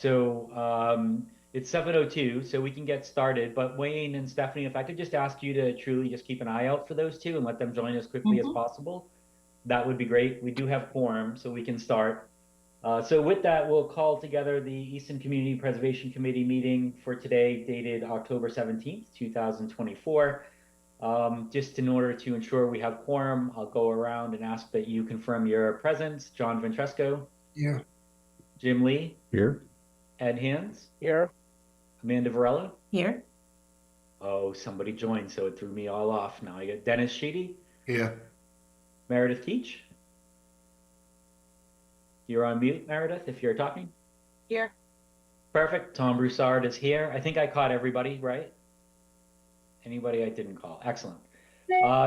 So it's 7:02, so we can get started. But Wayne and Stephanie, if I could just ask you to truly just keep an eye out for those two and let them join as quickly as Mhm. possible, that would be great. We do have quorum, so we can start. So with that, we'll call together the Easton Community Preservation Committee meeting for today, dated October 17th, 2024. Just in order to ensure we have quorum, I'll go around and ask that you confirm your presence. John Ventresco, Yeah. Jim Lee, Here. Ed Hands, Here. Amanda Varela. Here. Oh, somebody joined, so it threw me all off. Now I got Dennis Sheedy, Yeah. Meredith Teach. You're on mute, Meredith, if you're talking. Here. Perfect. Tom Broussard is here. I think I caught everybody, right? Anybody I didn't call? Excellent.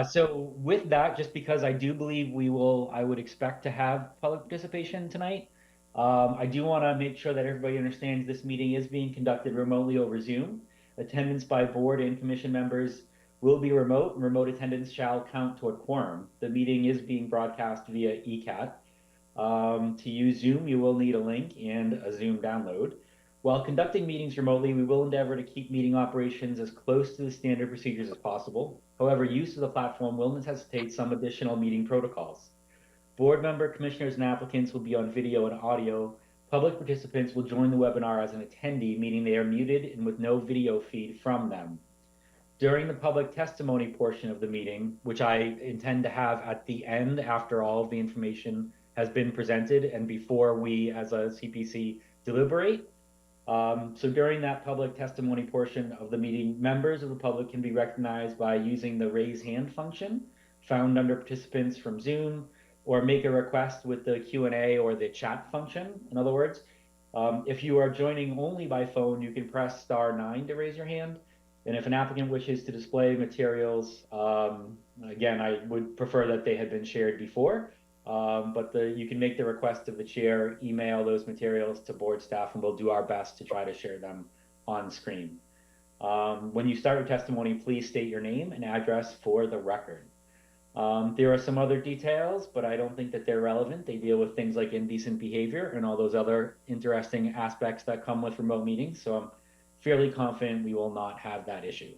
So with that, just because I do believe I would expect to have public participation tonight. I do want to make sure that everybody understands this meeting is being conducted remotely over Zoom. Attendance by board and commission members will be remote, and remote attendance shall count toward quorum. The meeting is being broadcast via ECAT. To use Zoom, you will need a link and a Zoom download. While conducting meetings remotely, we will endeavor to keep meeting operations as close to the standard procedures as possible. However, use of the platform will necessitate some additional meeting protocols. Board member, commissioners, and applicants will be on video and audio. Public participants will join the webinar as an attendee, meaning they are muted and with no video feed from them. During the public testimony portion of the meeting, which I intend to have at the end after all of the information has been presented and before we as a CPC deliberate, so during that public testimony portion of the meeting, members of the public can be recognized by using the raise hand function found under participants from Zoom, or make a request with the Q&A or the chat function. In other words, if you are joining only by phone, you can press *9 to raise your hand. And if an applicant wishes to display materials, again, I would prefer that they had been shared before. But you can make the request of the chair, email those materials to board staff, and we'll do our best to try to share them on screen. When you start your testimony, please state your name and address for the record. There are some other details, but I don't think that they're relevant. They deal with things like indecent behavior and all those other interesting aspects that come with remote meetings. So I'm fairly confident we will not have that issue.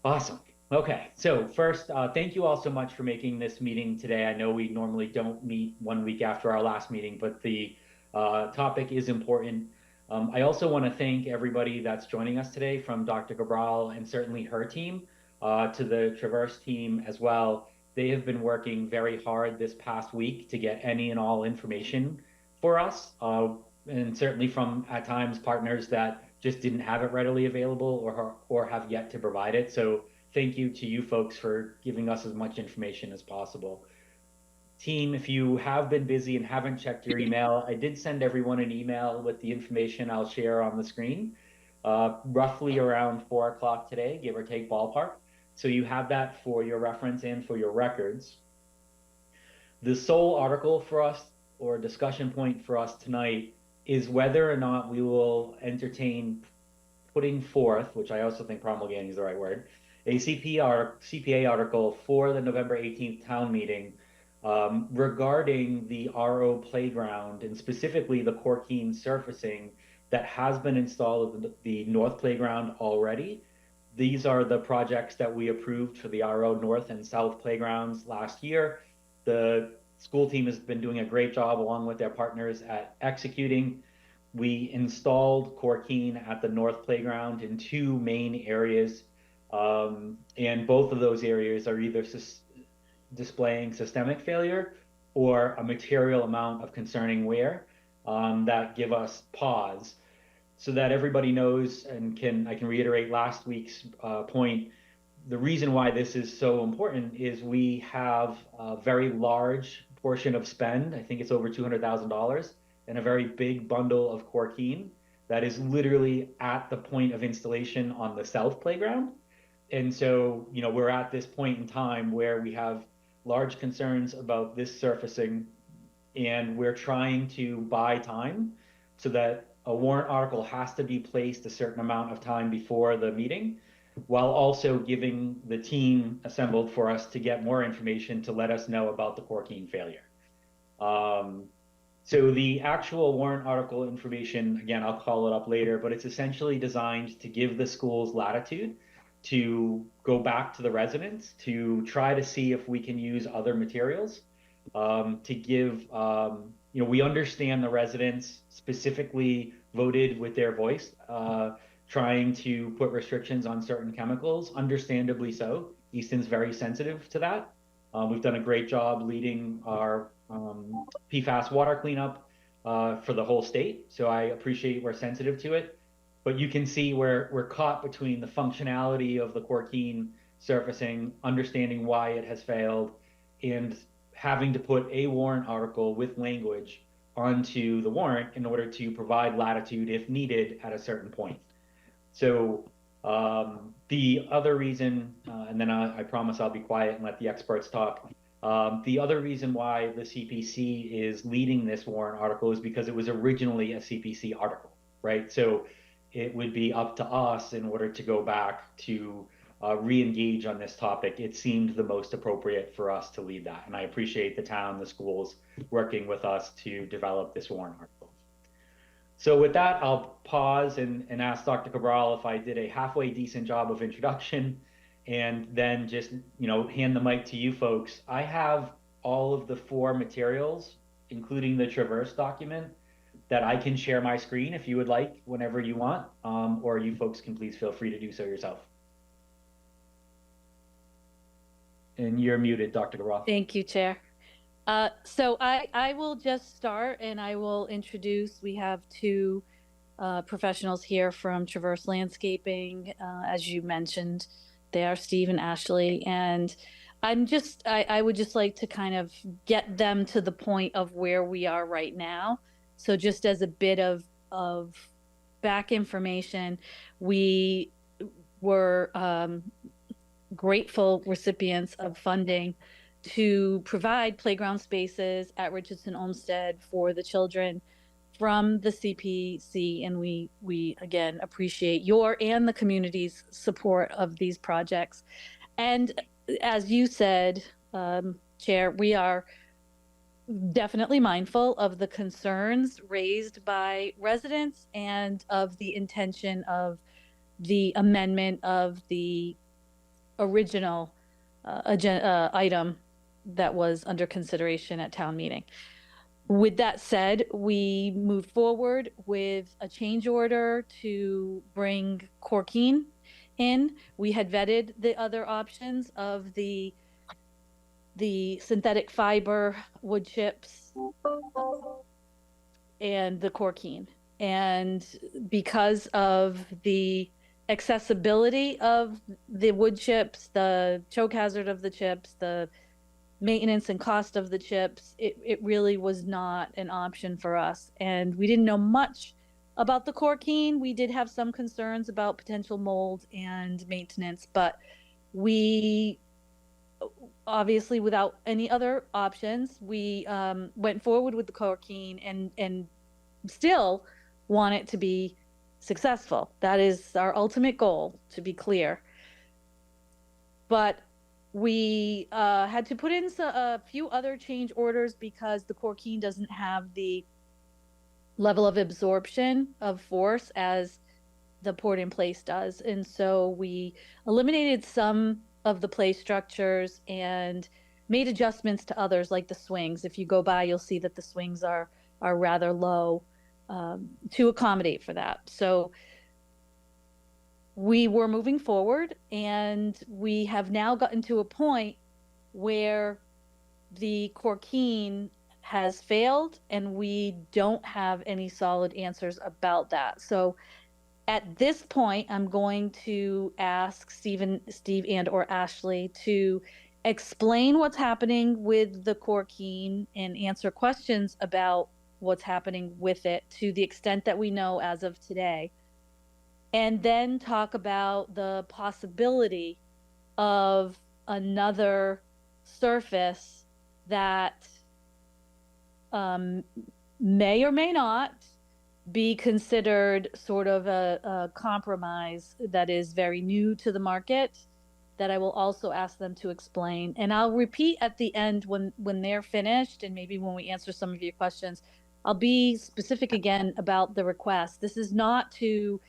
Awesome. Okay, so first, thank you all so much for making this meeting today. I know we normally don't meet 1 week after our last meeting, but the topic is important. I also want to thank everybody that's joining us today, from Dr. Cabral and certainly her team to the Traverse team as well. They have been working very hard this past week to get any and all information for us, and certainly from at times partners that just didn't have it readily available or have yet to provide it. So thank you to you folks for giving us as much information as possible. Team, if you have been busy and haven't checked your email, I did send everyone an email with the information I'll share on the screen, roughly around 4 o'clock today, give or take ballpark. So you have that for your reference and for your records. The sole article for us, or discussion point for us tonight, is whether or not we will entertain putting forth, which I also think promulgating is the right word, a CPA article for the November 18th town meeting regarding the RO playground, and specifically the Corkine surfacing that has been installed at the North Playground already. These are the projects that we approved for the RO North and South playgrounds last year. The school team has been doing a great job along with their partners at executing. We installed Corkine at the North Playground in 2 main areas, and both of those areas are either displaying systemic failure or a material amount of concerning wear that give us pause. So that everybody knows, and I can reiterate last week's point, the reason why this is so important is we have a very large portion of spend, I think it's over $200,000, and a very big bundle of Corkine that is literally at the point of installation on the South Playground. And so, we're at this point in time where we have large concerns about this surfacing, and we're trying to buy time so that a warrant article has to be placed a certain amount of time before the meeting, while also giving the team assembled for us to get more information to let us know about the Corkine failure. So the actual warrant article information, again, I'll call it up later, but it's essentially designed to give the schools latitude to go back to the residents to try to see if we can use other materials to give, we understand the residents specifically voted with their voice, trying to put restrictions on certain chemicals, understandably so. Easton's very sensitive to that. We've done a great job leading our PFAS water cleanup for the whole state. So I appreciate we're sensitive to it. But you can see where we're caught between the functionality of the Corkine surfacing, understanding why it has failed, and having to put a warrant article with language onto the warrant in order to provide latitude if needed at a certain point. So the other reason, and then I promise I'll be quiet and let the experts talk. The other reason why the CPC is leading this warrant article is because it was originally a CPC article, right? So it would be up to us in order to go back to re-engage on this topic. It seemed the most appropriate for us to lead that. And I appreciate the town, the schools working with us to develop this warrant article. So with that, I'll pause and ask Dr. Cabral if I did a halfway decent job of introduction, and then just, hand the mic to you folks. I have all of the 4 materials, including the Traverse document, that I can share my screen if you would like, whenever you want, or you folks can please feel free to do so yourself. And you're muted, Dr. Cabral. Thank you, Chair. So I will just start and I will introduce, we have 2 professionals here from Traverse Landscaping, as you mentioned. They are Steve and Ashley, and I would just like to kind of get them to the point of where we are right now. So just as a bit of back information, we were grateful recipients of funding to provide playground spaces at Richardson Olmsted for the children from the CPC, and we again appreciate your and the community's support of these projects. And as you said, Chair, we are definitely mindful of the concerns raised by residents and of the intention of the amendment of the original item that was under consideration at town meeting. With that said, we moved forward with a change order to bring Corkine in. We had vetted the other options of the synthetic fiber wood chips and the Corkine. And because of the accessibility of the wood chips, the choke hazard of the chips, the maintenance and cost of the chips, it really was not an option for us. And we didn't know much about the Corkine. We did have some concerns about potential mold and maintenance, but we obviously, without any other options, we went forward with the Corkine and still want it to be successful. That is our ultimate goal, to be clear. But we had to put in a few other change orders because the Corkine doesn't have the level of absorption of force as the poured in place does. And so we eliminated some of the play structures and made adjustments to others, like the swings. If you go by, you'll see that the swings are rather low to accommodate for that. So we were moving forward, and we have now gotten to a point where the Corkine has failed and we don't have any solid answers about that. So at this point, I'm going to ask Steve and or Ashley to explain what's happening with the Corkine and answer questions about what's happening with it to the extent that we know as of today. And then talk about the possibility of another surface that may or may not be considered sort of a compromise that is very new to the market, that I will also ask them to explain. And I'll repeat at the end when they're finished, and maybe when we answer some of your questions, I'll be specific again about the request. This is not to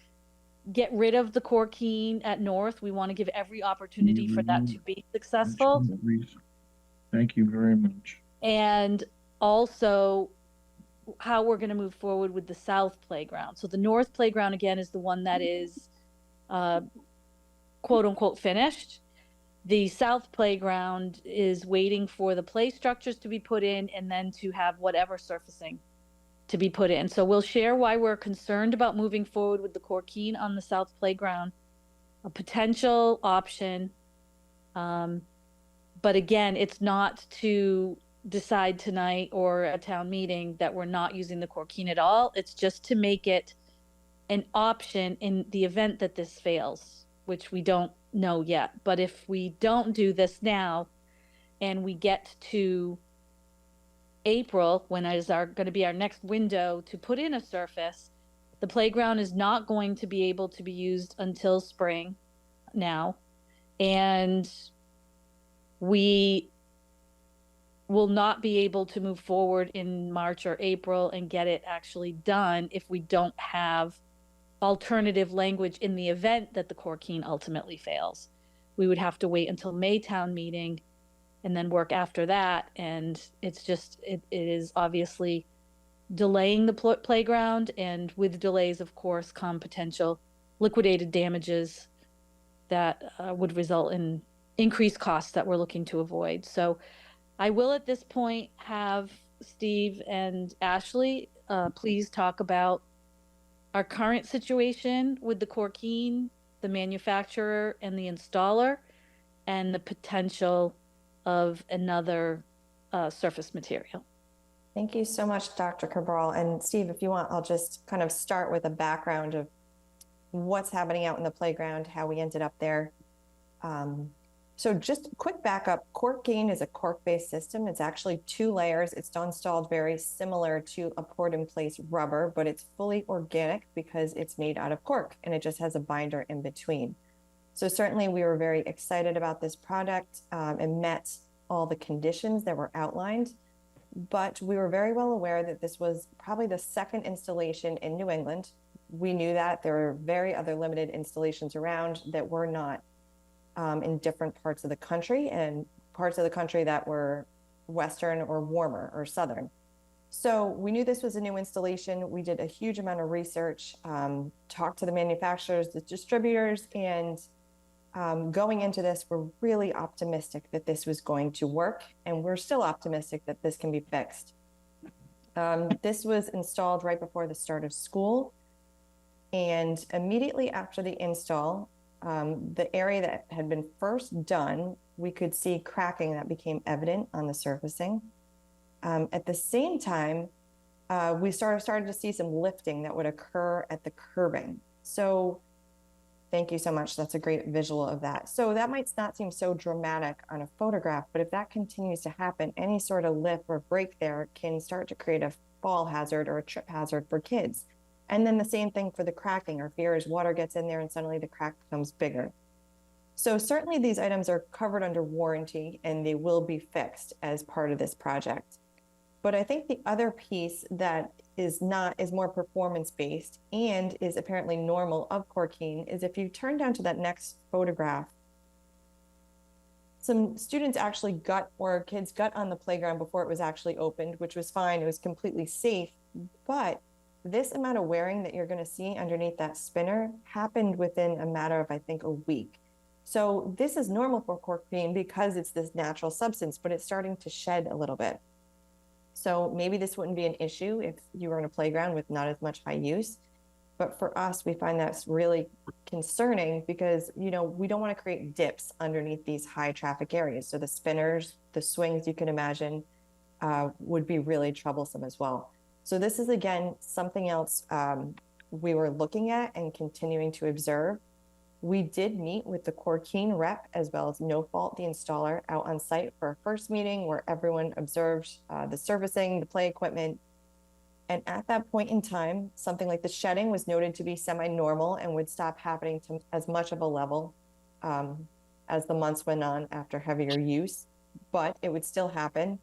get rid of the Corkine at North. We want to give every opportunity for that to be successful. Thank you very much. And also how we're going to move forward with the South Playground. So the North Playground, again, is the one that is quote unquote finished. The South Playground is waiting for the play structures to be put in and then to have whatever surfacing to be put in. So we'll share why we're concerned about moving forward with the Corkine on the South Playground, a potential option. But again, it's not to decide tonight or a town meeting that we're not using the Corkine at all. It's just to make it an option in the event that this fails, which we don't know yet. But if we don't do this now and we get to April, when is going to be our next window to put in a surface, the playground is not going to be able to be used until spring now. And we will not be able to move forward in March or April and get it actually done if we don't have alternative language in the event that the Corkine ultimately fails. We would have to wait until May town meeting and then work after that. And it's just, it is obviously delaying the playground, and with delays, of course, come potential liquidated damages that would result in increased costs that we're looking to avoid. So I will at this point have Steve and Ashley please talk about our current situation with the Corkine, the manufacturer and the installer, and the potential of another surface material. Thank you so much, Dr. Cabral. And Steve, if you want, I'll just kind of start with a background of what's happening out in the playground, how we ended up there. So just a quick backup, Corkine is a cork-based system. It's actually 2 layers. It's installed very similar to a poured-in-place rubber, but it's fully organic because it's made out of cork, and it just has a binder in between. So certainly we were very excited about this product and met all the conditions that were outlined, but we were very well aware that this was probably the second installation in New England. We knew that there were very other limited installations around that were not in different parts of the country, and parts of the country that were Western or warmer or Southern. So we knew this was a new installation. We did a huge amount of research, talked to the manufacturers, the distributors, and going into this, we're really optimistic that this was going to work, and we're still optimistic that this can be fixed. This was installed right before the start of school, and immediately after the install, the area that had been first done, we could see cracking that became evident on the surfacing. At the same time, we started to see some lifting that would occur at the curbing. So thank you so much. That's a great visual of that. So that might not seem so dramatic on a photograph, but if that continues to happen, any sort of lift or break there can start to create a fall hazard or a trip hazard for kids. And then the same thing for the cracking. Our fear is water gets in there and suddenly the crack becomes bigger. So certainly these items are covered under warranty and they will be fixed as part of this project. But I think the other piece that is more performance-based and is apparently normal of Corkine is if you turn down to that next photograph, some students actually kids got on the playground before it was actually opened, which was fine. It was completely safe. But this amount of wearing that you're going to see underneath that spinner happened within a matter of, I think, a week. So this is normal for Corkine because it's this natural substance, but it's starting to shed a little bit. So maybe this wouldn't be an issue if you were in a playground with not as much high use. But for us, we find that's really concerning because, we don't want to create dips underneath these high traffic areas. So the spinners, the swings, you can imagine, would be really troublesome as well. So this is, again, something else we were looking at and continuing to observe. We did meet with the Corkine rep as well as No Fault, the installer, out on site for a first meeting where everyone observed the surfacing, the play equipment. And at that point in time, something like the shedding was noted to be semi-normal and would stop happening to as much of a level as the months went on after heavier use, but it would still happen.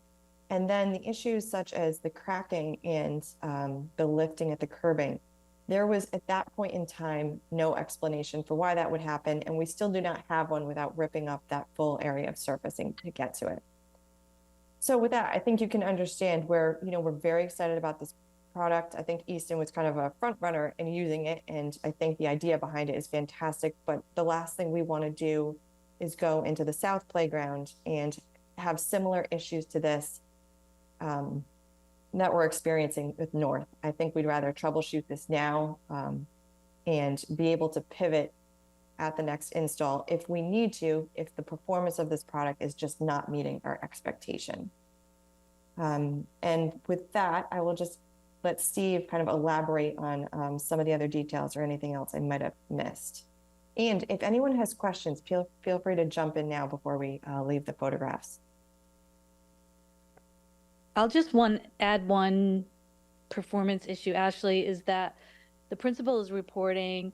And then the issues such as the cracking and the lifting at the curbing, there was at that point in time no explanation for why that would happen, and we still do not have one without ripping up that full area of surfacing to get to it. So with that, I think you can understand where, we're very excited about this product. I think Easton was kind of a front runner in using it, and I think the idea behind it is fantastic. But the last thing we want to do is go into the South Playground and have similar issues to this that we're experiencing with North. I think we'd rather troubleshoot this now and be able to pivot at the next install if we need to, if the performance of this product is just not meeting our expectation. And with that, I will just let Steve kind of elaborate on some of the other details or anything else I might have missed. And if anyone has questions, feel free to jump in now before we leave the photographs. I'll just add one performance issue, Ashley, is that the principal is reporting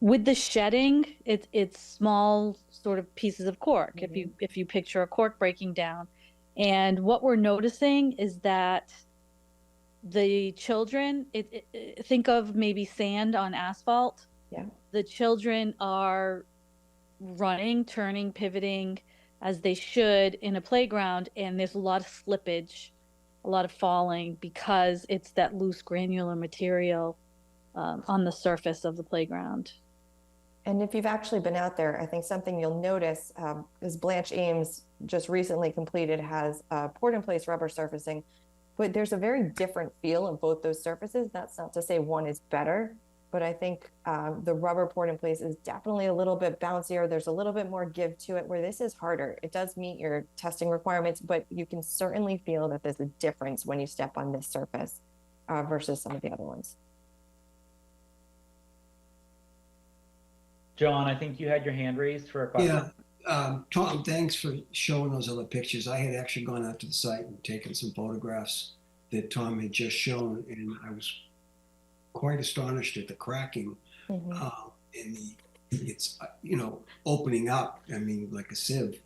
with the shedding, it's small sort of pieces of cork. Mm-hmm. If you picture a cork breaking down, and what we're noticing is that the children, think of maybe sand on asphalt. Yeah. The children are running, turning, pivoting as they should in a playground, and there's a lot of slippage, a lot of falling, because it's that loose granular material on the surface of the playground. And if you've actually been out there, I think something you'll notice is Blanche Ames just recently completed has poured-in-place rubber surfacing, but there's a very different feel of both those surfaces. That's not to say one is better, but I think the rubber poured-in-place is definitely a little bit bouncier. There's a little bit more give to it, where this is harder. It does meet your testing requirements, but you can certainly feel that there's a difference when you step on this surface versus some of the other ones. John, I think you had your hand raised for a question. Yeah, Tom, thanks for showing those other pictures. I had actually gone out to the site and taken some photographs that Tom had just shown, and I was quite astonished at the cracking and it's opening up. I mean, like a sieve.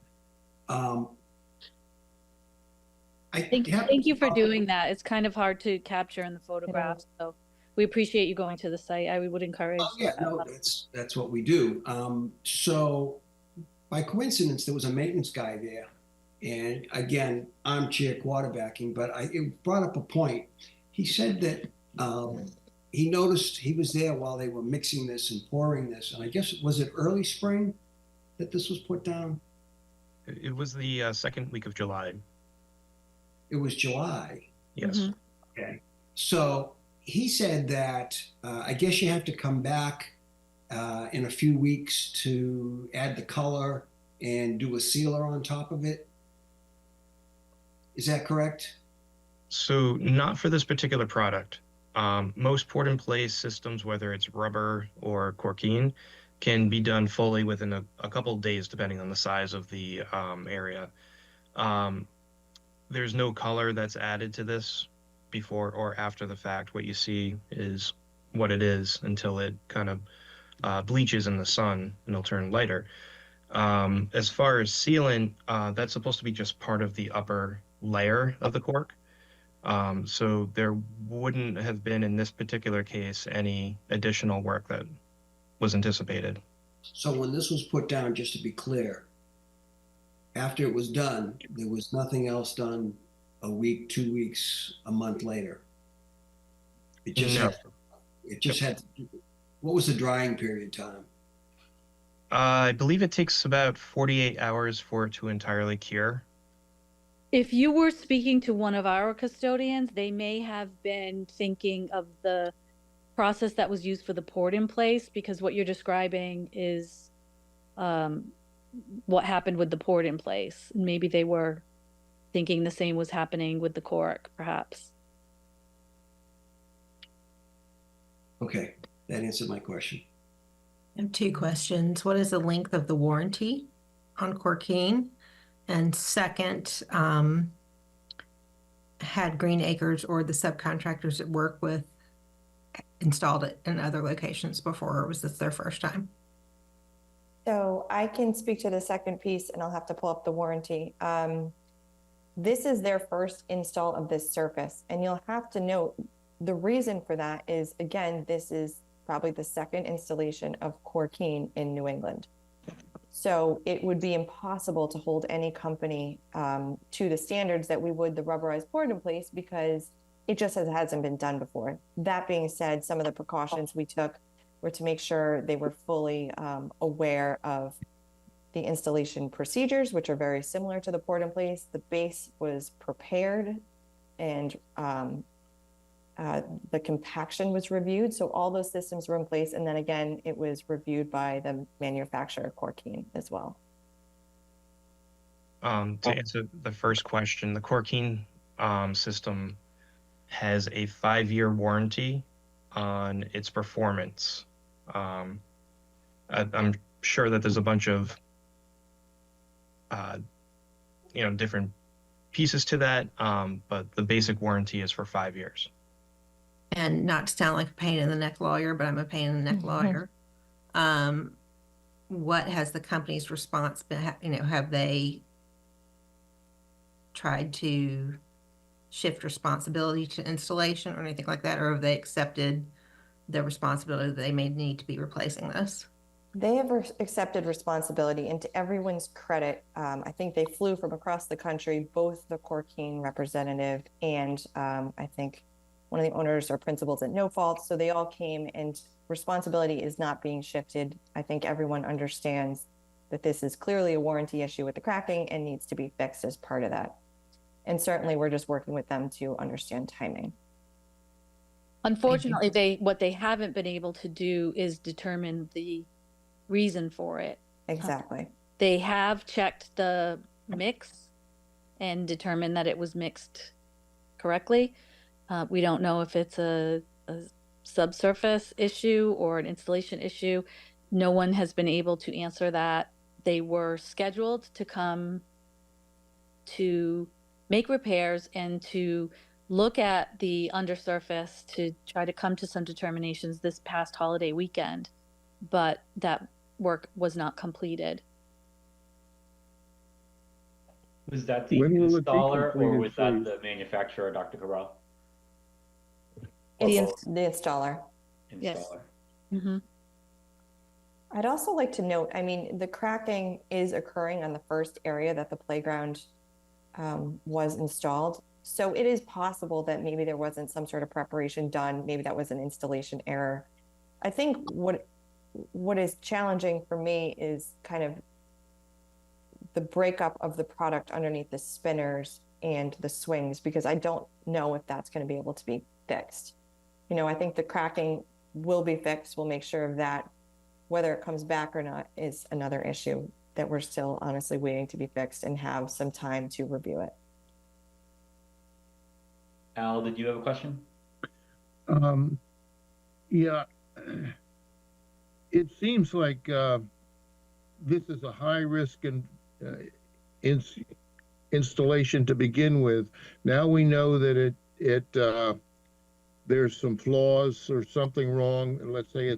Thank you for doing that. It's kind of hard to capture in the photographs, so we appreciate you going to the site. I would encourage. Yeah, no, that's what we do. So by coincidence, there was a maintenance guy there, and again, armchair quarterbacking, but it brought up a point. He said that he noticed he was there while they were mixing this and pouring this, and I guess, was it early spring that this was put down? It was the second week of July. It was July. Yes. Mm-hmm. Okay. So he said that I guess you have to come back in a few weeks to add the color and do a sealer on top of it. Is that correct? So not for this particular product. Most port-in-place systems, whether it's rubber or corkine, can be done fully within a couple of days, depending on the size of the area. There's no color that's added to this before or after the fact. What you see is what it is until it kind of bleaches in the sun and it'll turn lighter. As far as sealant, that's supposed to be just part of the upper layer of the cork. So there wouldn't have been, in this particular case, any additional work that was anticipated. So when this was put down, just to be clear, after it was done, there was nothing else done a week, 2 weeks, a month later? It just had, what was the drying period time? I believe it takes about 48 hours for it to entirely cure. If you were speaking to one of our custodians, they may have been thinking of the process that was used for the port-in-place, because what you're describing is what happened with the port-in-place. Maybe they were thinking the same was happening with the cork, perhaps. Okay, that answered my question. I have two questions. What is the length of the warranty on corkine? And second, had Green Acres or the subcontractors that work with installed it in other locations before, or was this their first time? So I can speak to the second piece, and I'll have to pull up the warranty. This is their first install of this surface. And you'll have to note the reason for that is, again, this is probably the second installation of Corkine in New England. So it would be impossible to hold any company to the standards that we would the rubberized board in place, because it just hasn't been done before. That being said, some of the precautions we took were to make sure they were fully aware of the installation procedures, which are very similar to the port in place. The base was prepared, and the compaction was reviewed. So all those systems were in place. And then again, it was reviewed by the manufacturer, Corkine, as well. To answer the first question, the Corkine system has a 5-year warranty on its performance. I'm sure that there's a bunch of different pieces to that, but the basic warranty is for 5 years. And not to sound like a pain in the neck lawyer, but I'm a pain in the neck lawyer. What has the company's response been? Have they tried to shift responsibility to installation or anything like that? Or have they accepted the responsibility that they may need to be replacing this? They have accepted responsibility, and to everyone's credit, I think they flew from across the country, both the Corkine representative and I think one of the owners or principals at No Fault. So they all came, and responsibility is not being shifted. I think everyone understands that this is clearly a warranty issue with the cracking and needs to be fixed as part of that. And certainly we're just working with them to understand timing. Unfortunately, what they haven't been able to do is determine the reason for it. Exactly. They have checked the mix and determined that it was mixed correctly. We don't know if it's a subsurface issue or an installation issue. No one has been able to answer that. They were scheduled to come to make repairs and to look at the undersurface to try to come to some determinations this past holiday weekend, but that work was not completed. Was that the When will it be installer or completed, was that please? the manufacturer, Dr. Cabral? It's the installer. Yes. Installer. Mm-hmm. I'd also like to note, I mean, the cracking is occurring on the first area that the playground was installed. So it is possible that maybe there wasn't some sort of preparation done. Maybe that was an installation error. I think what is challenging for me is kind of the breakup of the product underneath the spinners and the swings, because I don't know if that's going to be able to be fixed. I think the cracking will be fixed. We'll make sure of that. Whether it comes back or not is another issue that we're still honestly waiting to be fixed and have some time to review it. Al, did you have a question? Yeah, it seems like this is a high risk installation to begin with. Now we know that there's some flaws or something wrong, and let's say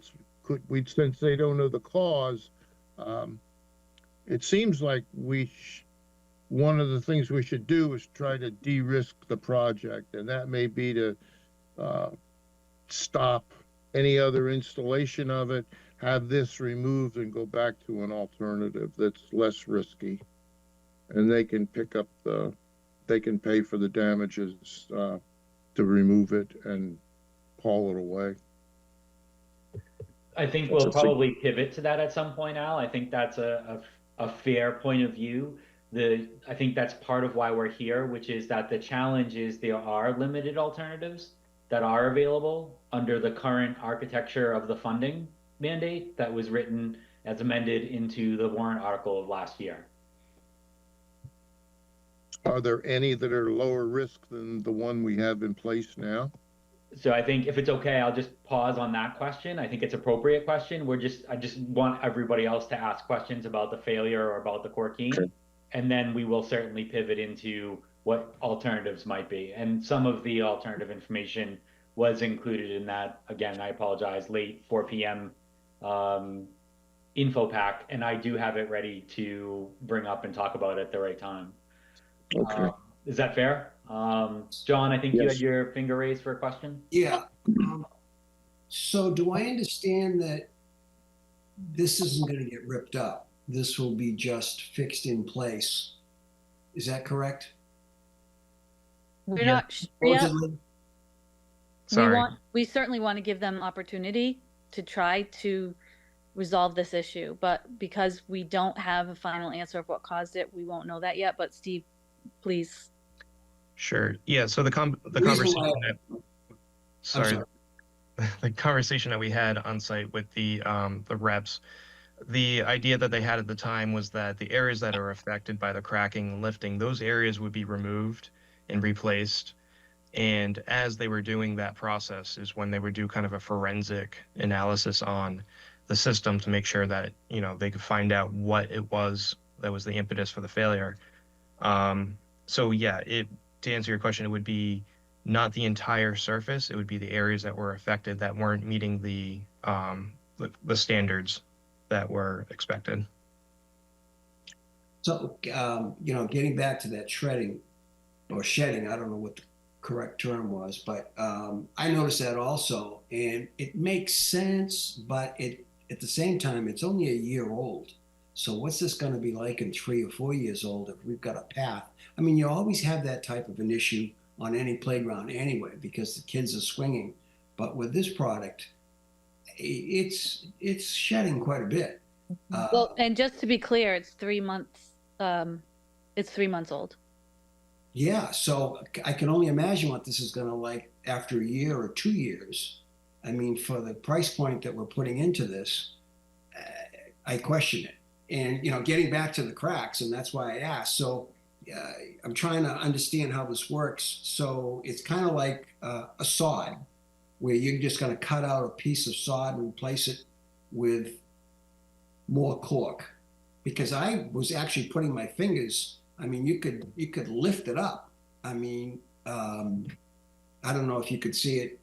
since they don't know the cause, it seems like one of the things we should do is try to de-risk the project, and that may be to stop any other installation of it, have this removed, and go back to an alternative that's less risky, and they can pay for the damages to remove it and haul it away. I think we'll probably pivot to that at some point, Al. I think that's a fair point of view. I think that's part of why we're here, which is that the challenge is there are limited alternatives that are available under the current architecture of the funding mandate that was written as amended into the warrant article of last year. Are there any that are lower risk than the one we have in place now? So I think if it's okay, I'll just pause on that question. I think it's an appropriate question. I just want everybody else to ask questions about the failure or about the Corkine, okay. And then we will certainly pivot into what alternatives might be. And some of the alternative information was included in that, again, I apologize, late 4 p.m. Info pack, and I do have it ready to bring up and talk about at the right time. Okay. Is that fair? John, I think you had Yes. your finger raised for a question. Yeah. So do I understand that this isn't going to get ripped up? This will be just fixed in place. Is that correct? We're Yeah. not, yeah, Supposedly? Sorry. we certainly want to give them opportunity to try to resolve this issue, but because we don't have a final answer of what caused it, we won't know that yet. But Steve, please. Sure. Yeah. So the Reason conversation why- that, I'm sorry, sorry. the conversation that we had on site with the reps, the idea that they had at the time was that the areas that are affected by the cracking and lifting, those areas would be removed and replaced. And as they were doing that process is when they would do kind of a forensic analysis on the system to make sure that, you know, they could find out what it was that was the impetus for the failure. So yeah, to answer your question, it would be not the entire surface. It would be the areas that were affected that weren't meeting the standards that were expected. So, getting back to that shredding or shedding, I don't know what the correct term was, but I noticed that also, and it makes sense, but at the same time, it's only a year old. So what's this going to be like in 3 or 4 years old if we've got a path? I mean, you always have that type of an issue on any playground anyway, because the kids are swinging. But with this product, it's shedding quite a bit. Well, and just to be clear, it's 3 months. It's 3 months old. Yeah, so I can only imagine what this is going to like after a year or 2 years. I mean, for the price point that we're putting into this, I question it. And getting back to the cracks, and that's why I asked. So I'm trying to understand how this works. So it's kind of like a sod, where you're just going to cut out a piece of sod and replace it with more cork. Because I was actually putting my fingers. I mean, you could lift it up. I mean, I don't know if you could see it.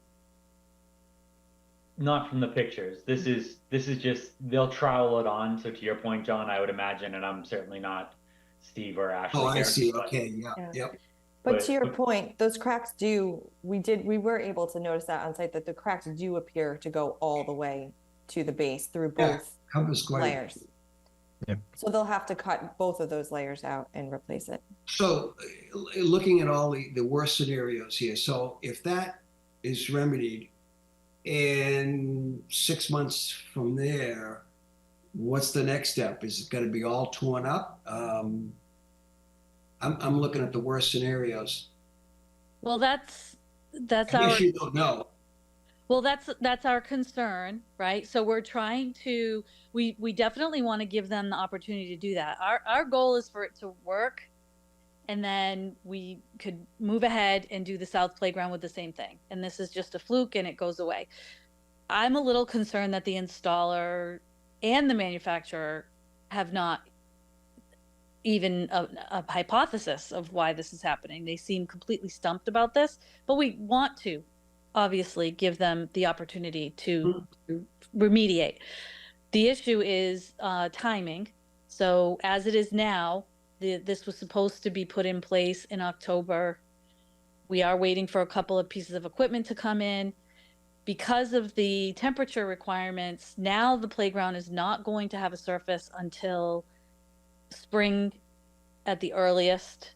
Not from the pictures. This is just they'll trowel it on. So to your point, John, I would imagine, and I'm certainly not Steve or Ashley. Oh, I here, see. but- Okay, yeah, Yeah. yep. But to your point, those cracks we were able to notice that on site, that the cracks do appear to go all the way to the base through both Covers quite. layers. Yep. So they'll have to cut both of those layers out and replace it. So looking at all the worst scenarios here, so if that is remedied in 6 months from there, what's the next step? Is it going to be all torn up? I'm looking at the worst scenarios. Well, that's I our guess you don't know. well, that's our concern, right? So we're trying to we definitely want to give them the opportunity to do that. Our goal is for it to work, and then we could move ahead and do the South Playground with the same thing. And this is just a fluke and it goes away. I'm a little concerned that the installer and the manufacturer have not even a hypothesis of why this is happening. They seem completely stumped about this, but we want to obviously give them the opportunity to remediate. The issue is timing. So as it is now, this was supposed to be put in place in October. We are waiting for a couple of pieces of equipment to come in. Because of the temperature requirements, now the playground is not going to have a surface until spring at the earliest.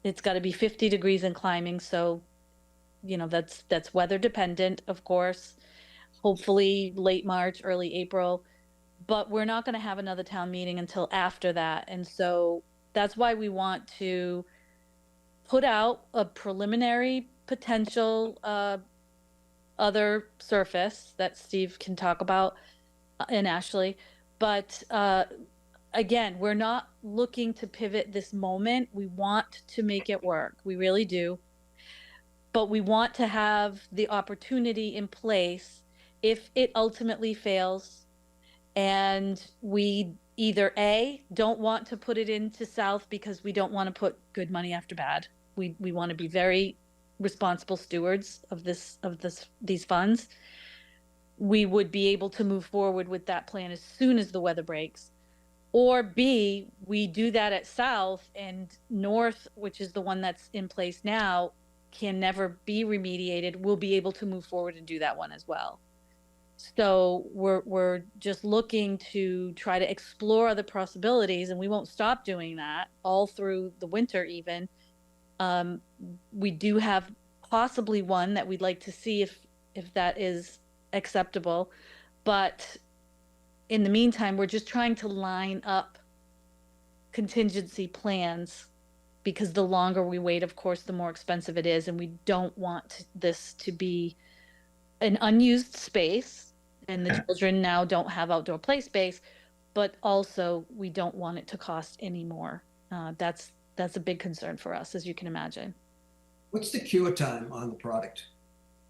It's got to be 50 degrees and climbing, so that's weather dependent, of course. Hopefully late March, early April, but we're not going to have another town meeting until after that. And so that's why we want to put out a preliminary potential other surface that Steve can talk about, and Ashley. But again, we're not looking to pivot this moment. We want to make it work. We really do. But we want to have the opportunity in place if it ultimately fails and we either A, don't want to put it into South because we don't want to put good money after bad. We want to be very responsible stewards of these funds. We would be able to move forward with that plan as soon as the weather breaks. Or B, we do that at South, and North, which is the one that's in place now, can never be remediated. We'll be able to move forward and do that one as well. So we're just looking to try to explore other possibilities, and we won't stop doing that all through the winter even. We do have possibly one that we'd like to see if that is acceptable, but in the meantime, we're just trying to line up contingency plans, because the longer we wait, of course, the more expensive it is, and we don't want this to be an unused space, and the children now don't have outdoor play space, but also we don't want it to cost any more. That's a big concern for us, as you can imagine. What's the cure time on the product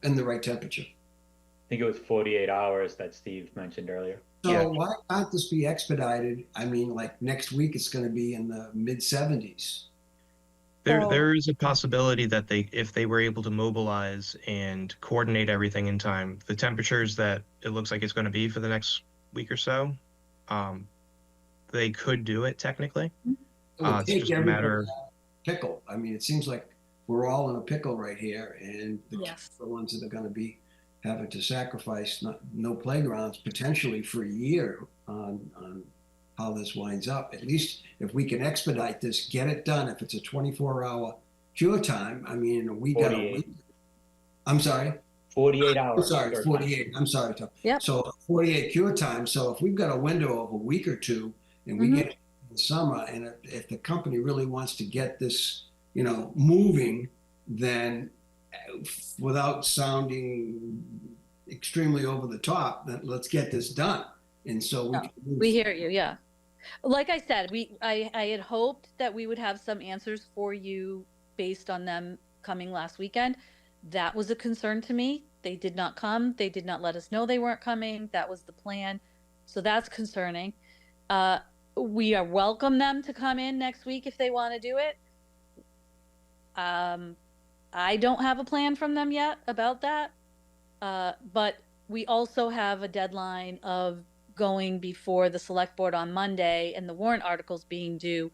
and the right temperature? I think it was 48 hours that Steve mentioned earlier. So Yeah. why can't this be expedited? I mean, like next week it's going to be in the mid 70s. There is a possibility that if they were able to mobilize and coordinate everything in time, the temperatures that it looks like it's going to be for the next week or so, they could do it technically. It would It's take just a everybody matter. out of pickle. I mean, it seems like we're all in a pickle right here, and the Yes. kids are the ones that are going to be having to sacrifice no playgrounds potentially for a year on how this winds up. At least if we can expedite this, get it done. If it's a 24-hour cure time, I mean, we got a 48. week. I'm sorry. 48 I'm hours. sorry, cure 48. time. I'm sorry, Tom. Yep. So 48 cure time. So if we've got a window of a week or two, and we get it in the summer, and if the company really wants to get this, moving, then without sounding extremely over the top, then let's get this done. And so We hear you, yeah. Like I said, I had hoped that we would have some answers for you based on them coming last weekend. That was a concern to me. They did not come. They did not let us know they weren't coming. That was the plan. So that's concerning. We are welcome them to come in next week if they want to do it. I don't have a plan from them yet about that. But we also have a deadline of going before the select board on Monday and the warrant articles being due.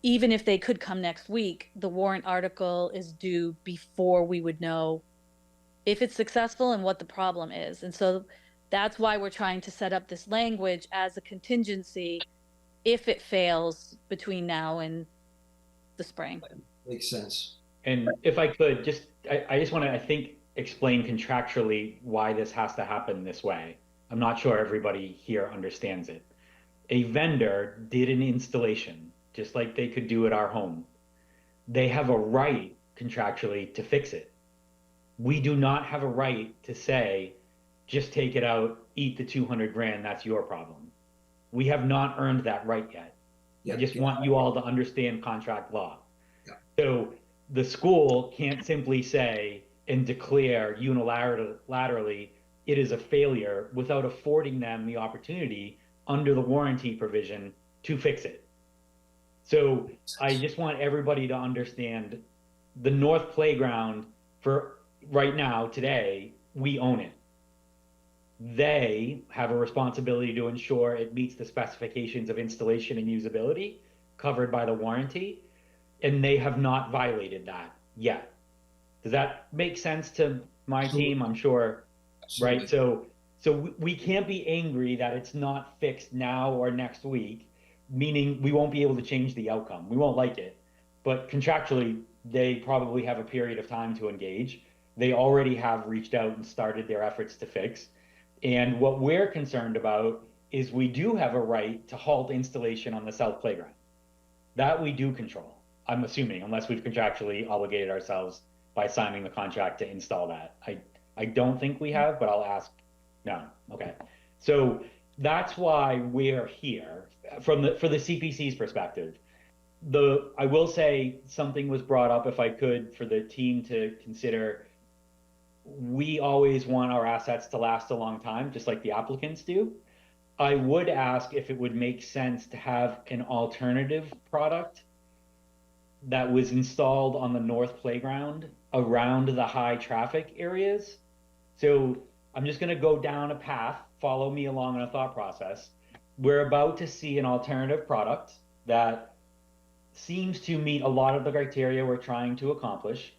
Even if they could come next week, the warrant article is due before we would know if it's successful and what the problem is. And so that's why we're trying to set up this language as a contingency if it fails between now and the spring. makes sense. And if I could, I just want to, I think, explain contractually why this has to happen this way. I'm not sure everybody here understands it. A vendor did an installation, just like they could do at our home. They have a right contractually to fix it. We do not have a right to say, just take it out, eat the 200 grand, that's your problem. We have not earned that right yet. I just want you all to understand contract law. Yeah. So the school can't simply say and declare unilaterally it is a failure without affording them the opportunity under the warranty provision to fix it. So I just want everybody to understand the North Playground for right now, today, we own it. They have a responsibility to ensure it meets the specifications of installation and usability covered by the warranty, and they have not violated that yet. Does that make sense to my team? I'm sure, Absolutely. right? So we can't be angry that it's not fixed now or next week, meaning we won't be able to change the outcome. We won't like it, but contractually, they probably have a period of time to engage. They already have reached out and started their efforts to fix. And what we're concerned about is we do have a right to halt installation on the South Playground. That we do control, I'm assuming, unless we've contractually obligated ourselves by signing the contract to install that. I don't think we have, but I'll ask. No, okay. So that's why we're here for the CPC's perspective. I will say something was brought up, if I could, for the team to consider. We always want our assets to last a long time, just like the applicants do. I would ask if it would make sense to have an alternative product that was installed on the North Playground around the high traffic areas. So I'm just going to go down a path, follow me along in a thought process. we're about to see an alternative product that seems to meet a lot of the criteria we're trying to accomplish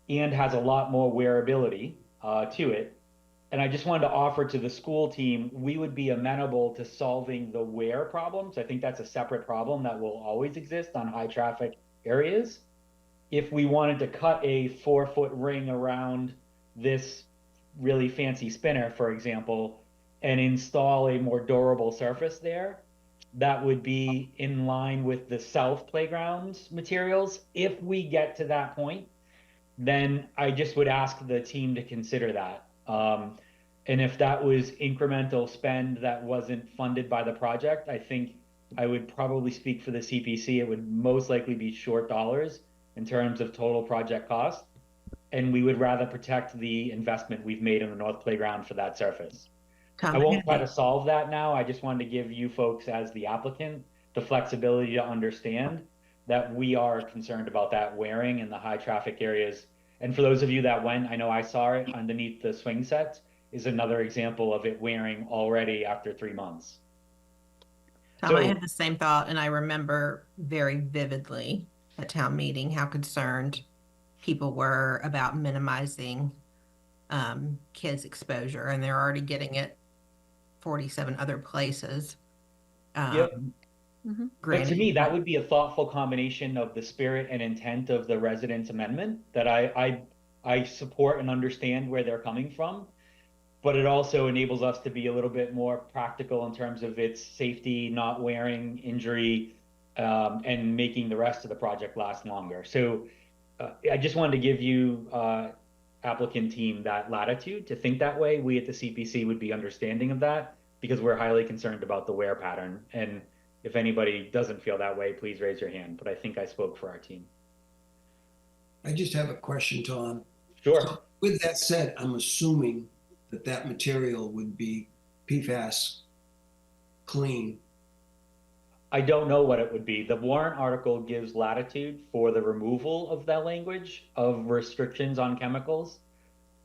and has a lot more wearability to it. And I just wanted to offer to the school team, we would be amenable to solving the wear problems. I think that's a separate problem that will always exist on high traffic areas. If we wanted to cut a 4-foot ring around this really fancy spinner, for example, and install a more durable surface there, that would be in line with the South Playgrounds materials. If we get to that point, then I just would ask the team to consider that. And if that was incremental spend that wasn't funded by the project, I think I would probably speak for the CPC. It would most likely be short dollars in terms of total project cost. And we would rather protect the investment we've made in the North Playground for that surface. Tom, I won't try to solve that now. I just wanted to give you folks as the applicant the flexibility to understand that we are concerned about that wearing in the high traffic areas. And for those of you that went, I know I saw it underneath the swing sets, is another example of it wearing already after 3 months. Tom, I had the same thought, and I remember very vividly at town meeting how concerned people were about minimizing kids' exposure, and they're already getting it 47 other places. Yep. But to me, that Granted, would be a thoughtful combination of the spirit and intent of the residents' amendment that I support and understand where they're coming from, but it also enables us to be a little bit more practical in terms of its safety, not wearing, injury, and making the rest of the project last longer. So I just wanted to give you applicant team that latitude to think that way. We at the CPC would be understanding of that because we're highly concerned about the wear pattern. And if anybody doesn't feel that way, please raise your hand. But I think I spoke for our team. I just have a question, Tom. Sure. So with that said, I'm assuming that that material would be PFAS clean. I don't know what it would be. The warrant article gives latitude for the removal of that language of restrictions on chemicals.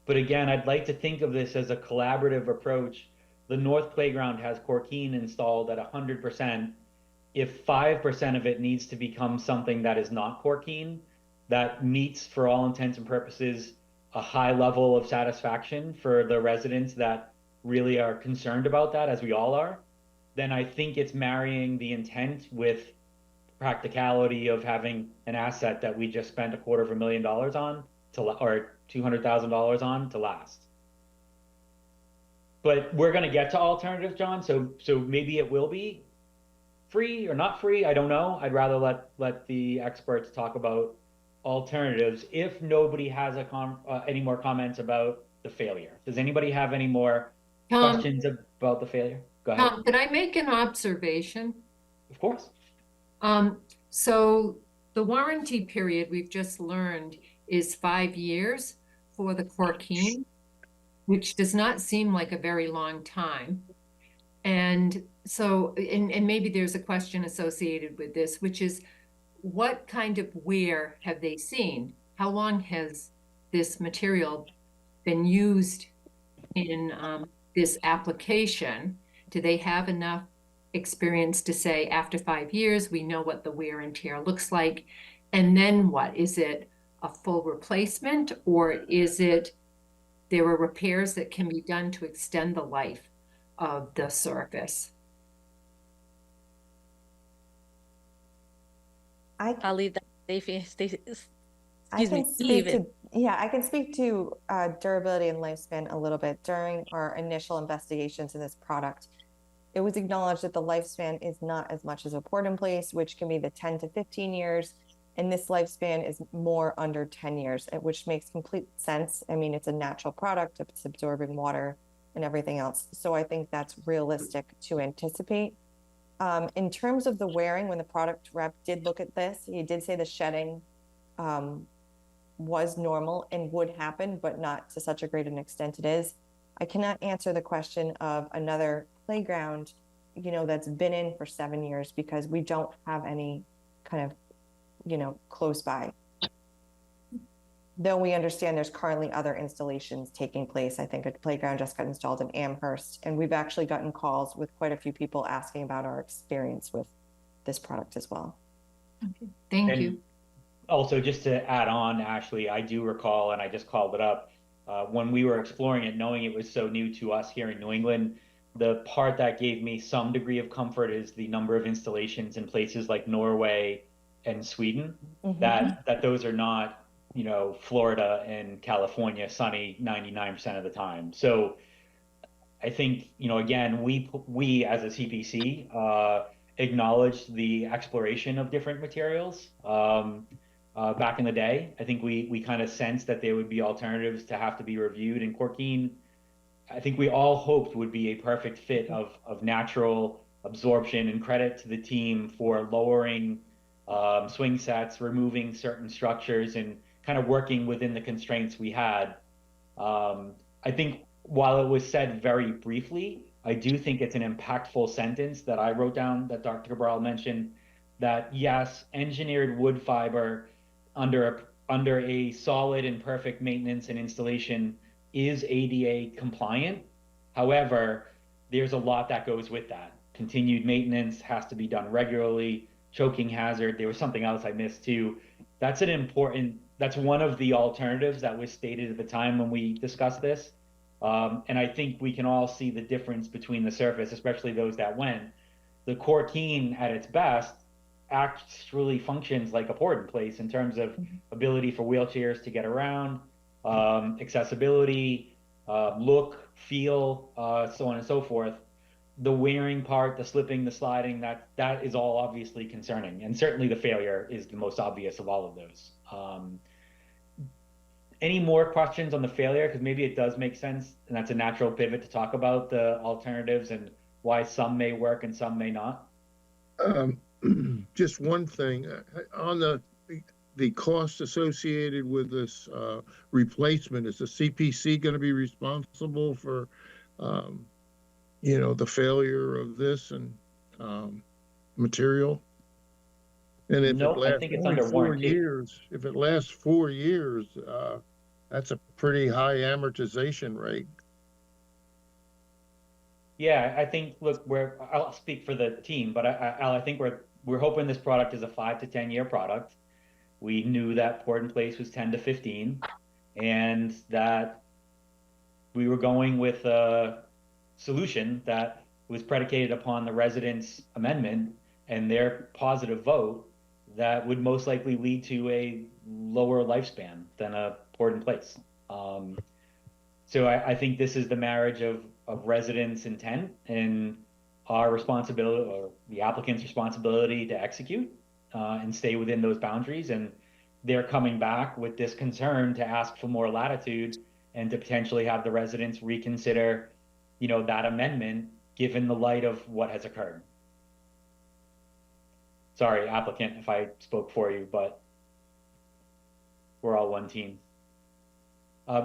But again, I'd like to think of this as a collaborative approach. The North Playground has Corkine installed at 100%. If 5% of it needs to become something that is not Corkine, that meets, for all intents and purposes, a high level of satisfaction for the residents that really are concerned about that, as we all are, then I think it's marrying the intent with practicality of having an asset that we just spent $250,000 on to, or $200,000 on to last. But we're going to get to alternatives, John. So maybe it will be free or not free. I don't know. I'd rather let the experts talk about alternatives. If nobody has any more comments about the failure, does anybody have any more questions about the failure? Go ahead. Could I make an observation? Of course. So the warranty period we've just learned is 5 years for the Corkine, which does not seem like a very long time. And so, and maybe there's a question associated with this, which is what kind of wear have they seen? How long has this material been used in this application? Do they have enough experience to say after 5 years, we know what the wear and tear looks like? And then what? Is it a full replacement, or is it there are repairs that can be done to extend the life of the surface? I'll leave that. I can speak to durability and lifespan a little bit. During our initial investigations in this product, it was acknowledged that the lifespan is not as much as a port in place, which can be the 10 to 15 years. And this lifespan is more under 10 years, which makes complete sense. I mean, it's a natural product, it's absorbing water and everything else. So I think that's realistic to anticipate. In terms of the wearing, when the product rep did look at this, he did say the shedding was normal and would happen, but not to such a great an extent it is. I cannot answer the question of another playground, that's been in for 7 years, because we don't have any kind of, close by. though we understand there's currently other installations taking place. I think a playground just got installed in Amherst, and we've actually gotten calls with quite a few people asking about our experience with this product as well. Okay. Thank And you. also, just to add on, Ashley, I do recall, and I just called it up, when we were exploring it, knowing it was so new to us here in New England, the part that gave me some degree of comfort is the number of installations in places like Norway and Sweden, that those are not, you know, Florida and California sunny 99% of the time. So I think, you know, again, we as a CPC acknowledge the exploration of different materials. Back in the day, I think we kind of sensed that there would be alternatives to have to be reviewed. And Corkine, I think we all hoped would be a perfect fit of natural absorption, and credit to the team for lowering swing sets, removing certain structures, and kind of working within the constraints we had. I think while it was said very briefly, I do think it's an impactful sentence that I wrote down that Dr. Cabral mentioned, that yes, engineered wood fiber under a solid and perfect maintenance and installation is ADA compliant. However, there's a lot that goes with that. Continued maintenance has to be done regularly. Choking hazard. There was something else I missed too. That's one of the alternatives that was stated at the time when we discussed this. And I think we can all see the difference between the surface, especially those that went. The Corkine at its best actually functions like a pour in place in terms of ability for wheelchairs to get around, accessibility, look, feel, so on and so forth. The wearing part, the slipping, the sliding, that is all obviously concerning. And certainly the failure is the most obvious of all of those. Any more questions on the failure? Because maybe it does make sense, and that's a natural pivot to talk about the alternatives and why some may work and some may not. Just one thing on the cost associated with this replacement. Is the CPC going to be responsible for, you know, the failure of this and material? And if Nope, it lasts I think it's only under 4 warranty. years, if it lasts 4 years, that's a pretty high amortization rate. Yeah, I think, look, I'll speak for the team, but Al, I think we're hoping this product is a 5 to 10 year product. We knew that port in place was 10 to 15, and that we were going with a solution that was predicated upon the residents' amendment and their positive vote that would most likely lead to a lower lifespan than a port in place. So I think this is the marriage of residents' intent and our responsibility, or the applicant's responsibility, to execute and stay within those boundaries. And they're coming back with this concern to ask for more latitude and to potentially have the residents reconsider, you know, that amendment given the light of what has occurred. Sorry, applicant, if I spoke for you, but we're all one team.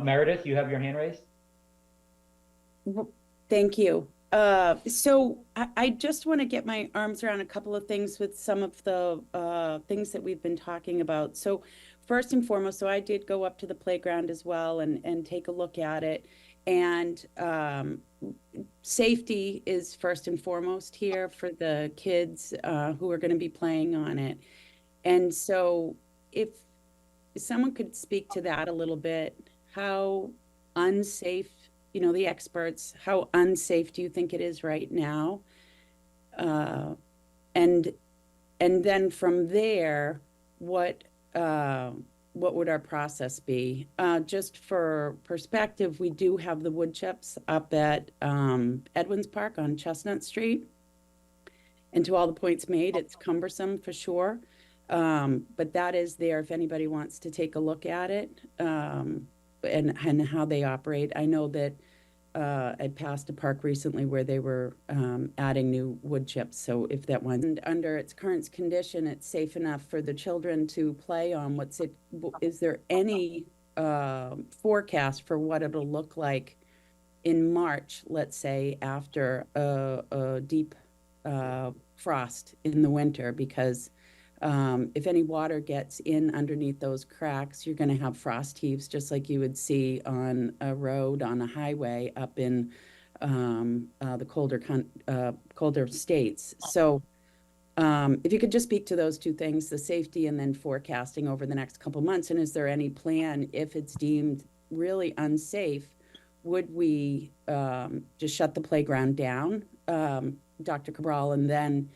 Meredith, you have your hand raised? Thank you. So I just want to get my arms around a couple of things with some of the things that we've been talking about. So first and foremost, so I did go up to the playground as well and take a look at it. And safety is first and foremost here for the kids who are going to be playing on it. And so if someone could speak to that a little bit, how unsafe, you know, the experts, how unsafe do you think it is right now? And then from there, what would our process be? Just for perspective, we do have the wood chips up at Edwins Park on Chestnut Street. And to all the points made, it's cumbersome for sure. But that is there if anybody wants to take a look at it and how they operate. I know that I passed a park recently where they were adding new wood chips. So if that one under its current condition, it's safe enough for the children to play on. Is there any forecast for what it'll look like in March, let's say, after a deep frost in the winter? Because If any water gets in underneath those cracks, you're going to have frost heaves, just like you would see on a road on a highway up in the colder states. So if you could just speak to those two things, the safety and then forecasting over the next couple months, and is there any plan if it's deemed really unsafe? Would we just shut the playground down, Dr. Cabral? And then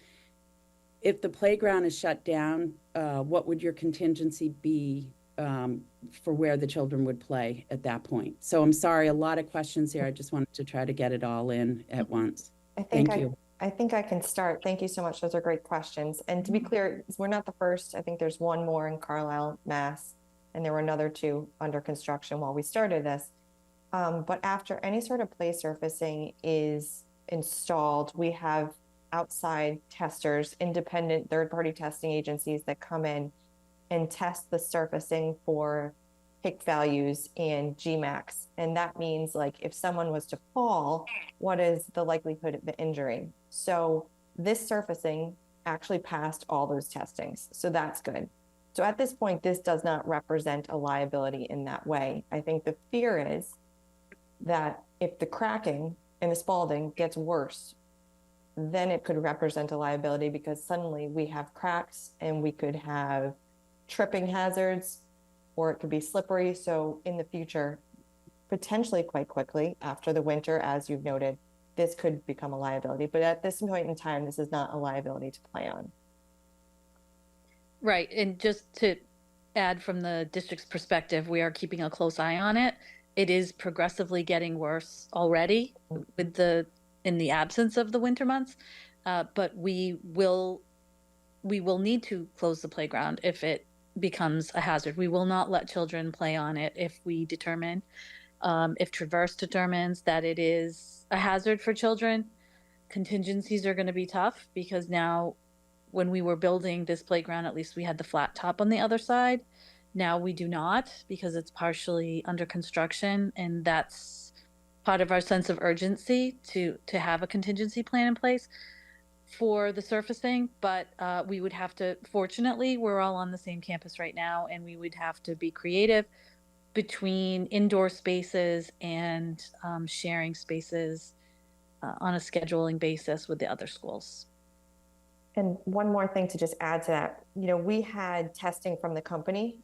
if the playground is shut down, what would your contingency be for where the children would play at that point? So I'm sorry, a lot of questions here. I just wanted to try to get it all in at once. Thank you. I think I can start. Thank you so much. Those are great questions. And to be clear, we're not the first. I think there's one more in Carlisle, Mass, and there were another two under construction while we started this. But after any sort of play surfacing is installed, we have outside testers, independent third-party testing agencies that come in and test the surfacing for PIC values and Gmax. And that means, like, if someone was to fall, what is the likelihood of the injury? So this surfacing actually passed all those testings. So that's good. So at this point, this does not represent a liability in that way. I think the fear is that if the cracking and the spalding gets worse, then it could represent a liability, because suddenly we have cracks and we could have tripping hazards, or it could be slippery. So in the future, potentially quite quickly after the winter, as you've noted, this could become a liability. But at this point in time, this is not a liability to play on. Right. And just to add from the district's perspective, we are keeping a close eye on it. It is progressively getting worse already with in the absence of the winter months. But we will need to close the playground if it becomes a hazard. We will not let children play on it if we determine, if Traverse determines that it is a hazard for children. Contingencies are going to be tough, because now when we were building this playground, at least we had the flat top on the other side. Now we do not, because it's partially under construction, and that's part of our sense of urgency to have a contingency plan in place for the surfacing. But we would have to, fortunately, we're all on the same campus right now, and we would have to be creative between indoor spaces and sharing spaces on a scheduling basis with the other schools. And one more thing to just add to that, we had testing from the company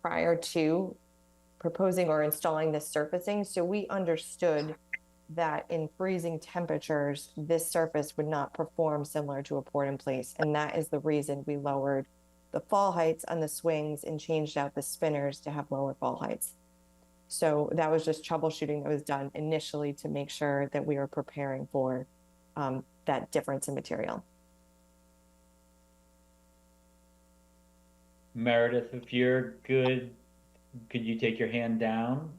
prior to proposing or installing this surfacing. So we understood that in freezing temperatures, this surface would not perform similar to a poured in place. And that is the reason we lowered the fall heights on the swings and changed out the spinners to have lower fall heights. So that was just troubleshooting that was done initially to make sure that we were preparing for that difference in material. Meredith, if you're good, could you take your hand down?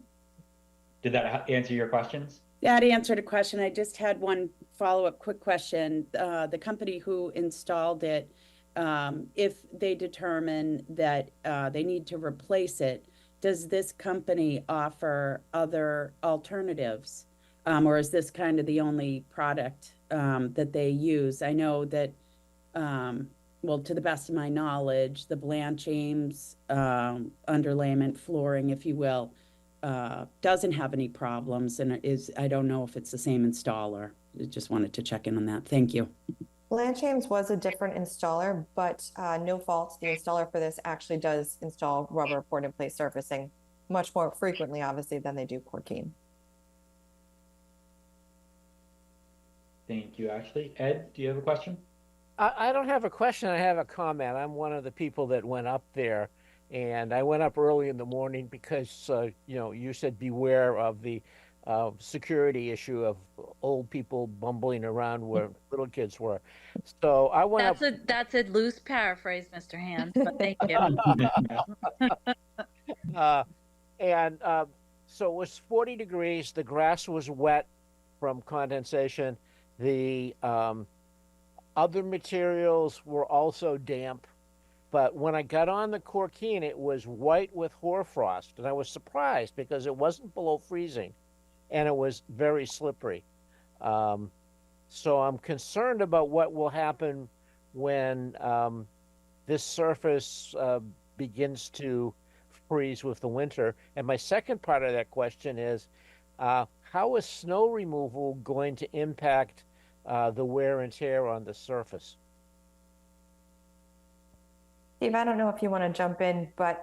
Did that answer your questions? That answered a question. I just had one follow-up quick question. The company who installed it, if they determine that they need to replace it, does this company offer other alternatives? Or is this kind of the only product that they use? I know that, well, to the best of my knowledge, the Blanche Ames underlayment flooring, if you will, doesn't have any problems, and I don't know if it's the same installer. I just wanted to check in on that. Thank you. Blanche Ames was a different installer, but no fault. The installer for this actually does install rubber poured in place surfacing much more frequently, obviously, than they do Corkine. Thank you, Ashley. Ed, do you have a question? I don't have a question. I have a comment. I'm one of the people that went up there, and I went up early in the morning because, you said beware of the security issue of old people bumbling around where little kids were. So I went up. That's a loose paraphrase, Mr. Hand, but thank you. So it was 40 degrees. The grass was wet from condensation. The other materials were also damp. But when I got on the Corkine, it was white with hoarfrost. And I was surprised because it wasn't below freezing. And it was very slippery. So I'm concerned about what will happen when this surface begins to freeze with the winter? And my second part of that question is, how is snow removal going to impact the wear and tear on the surface? Steve, I don't know if you want to jump in, but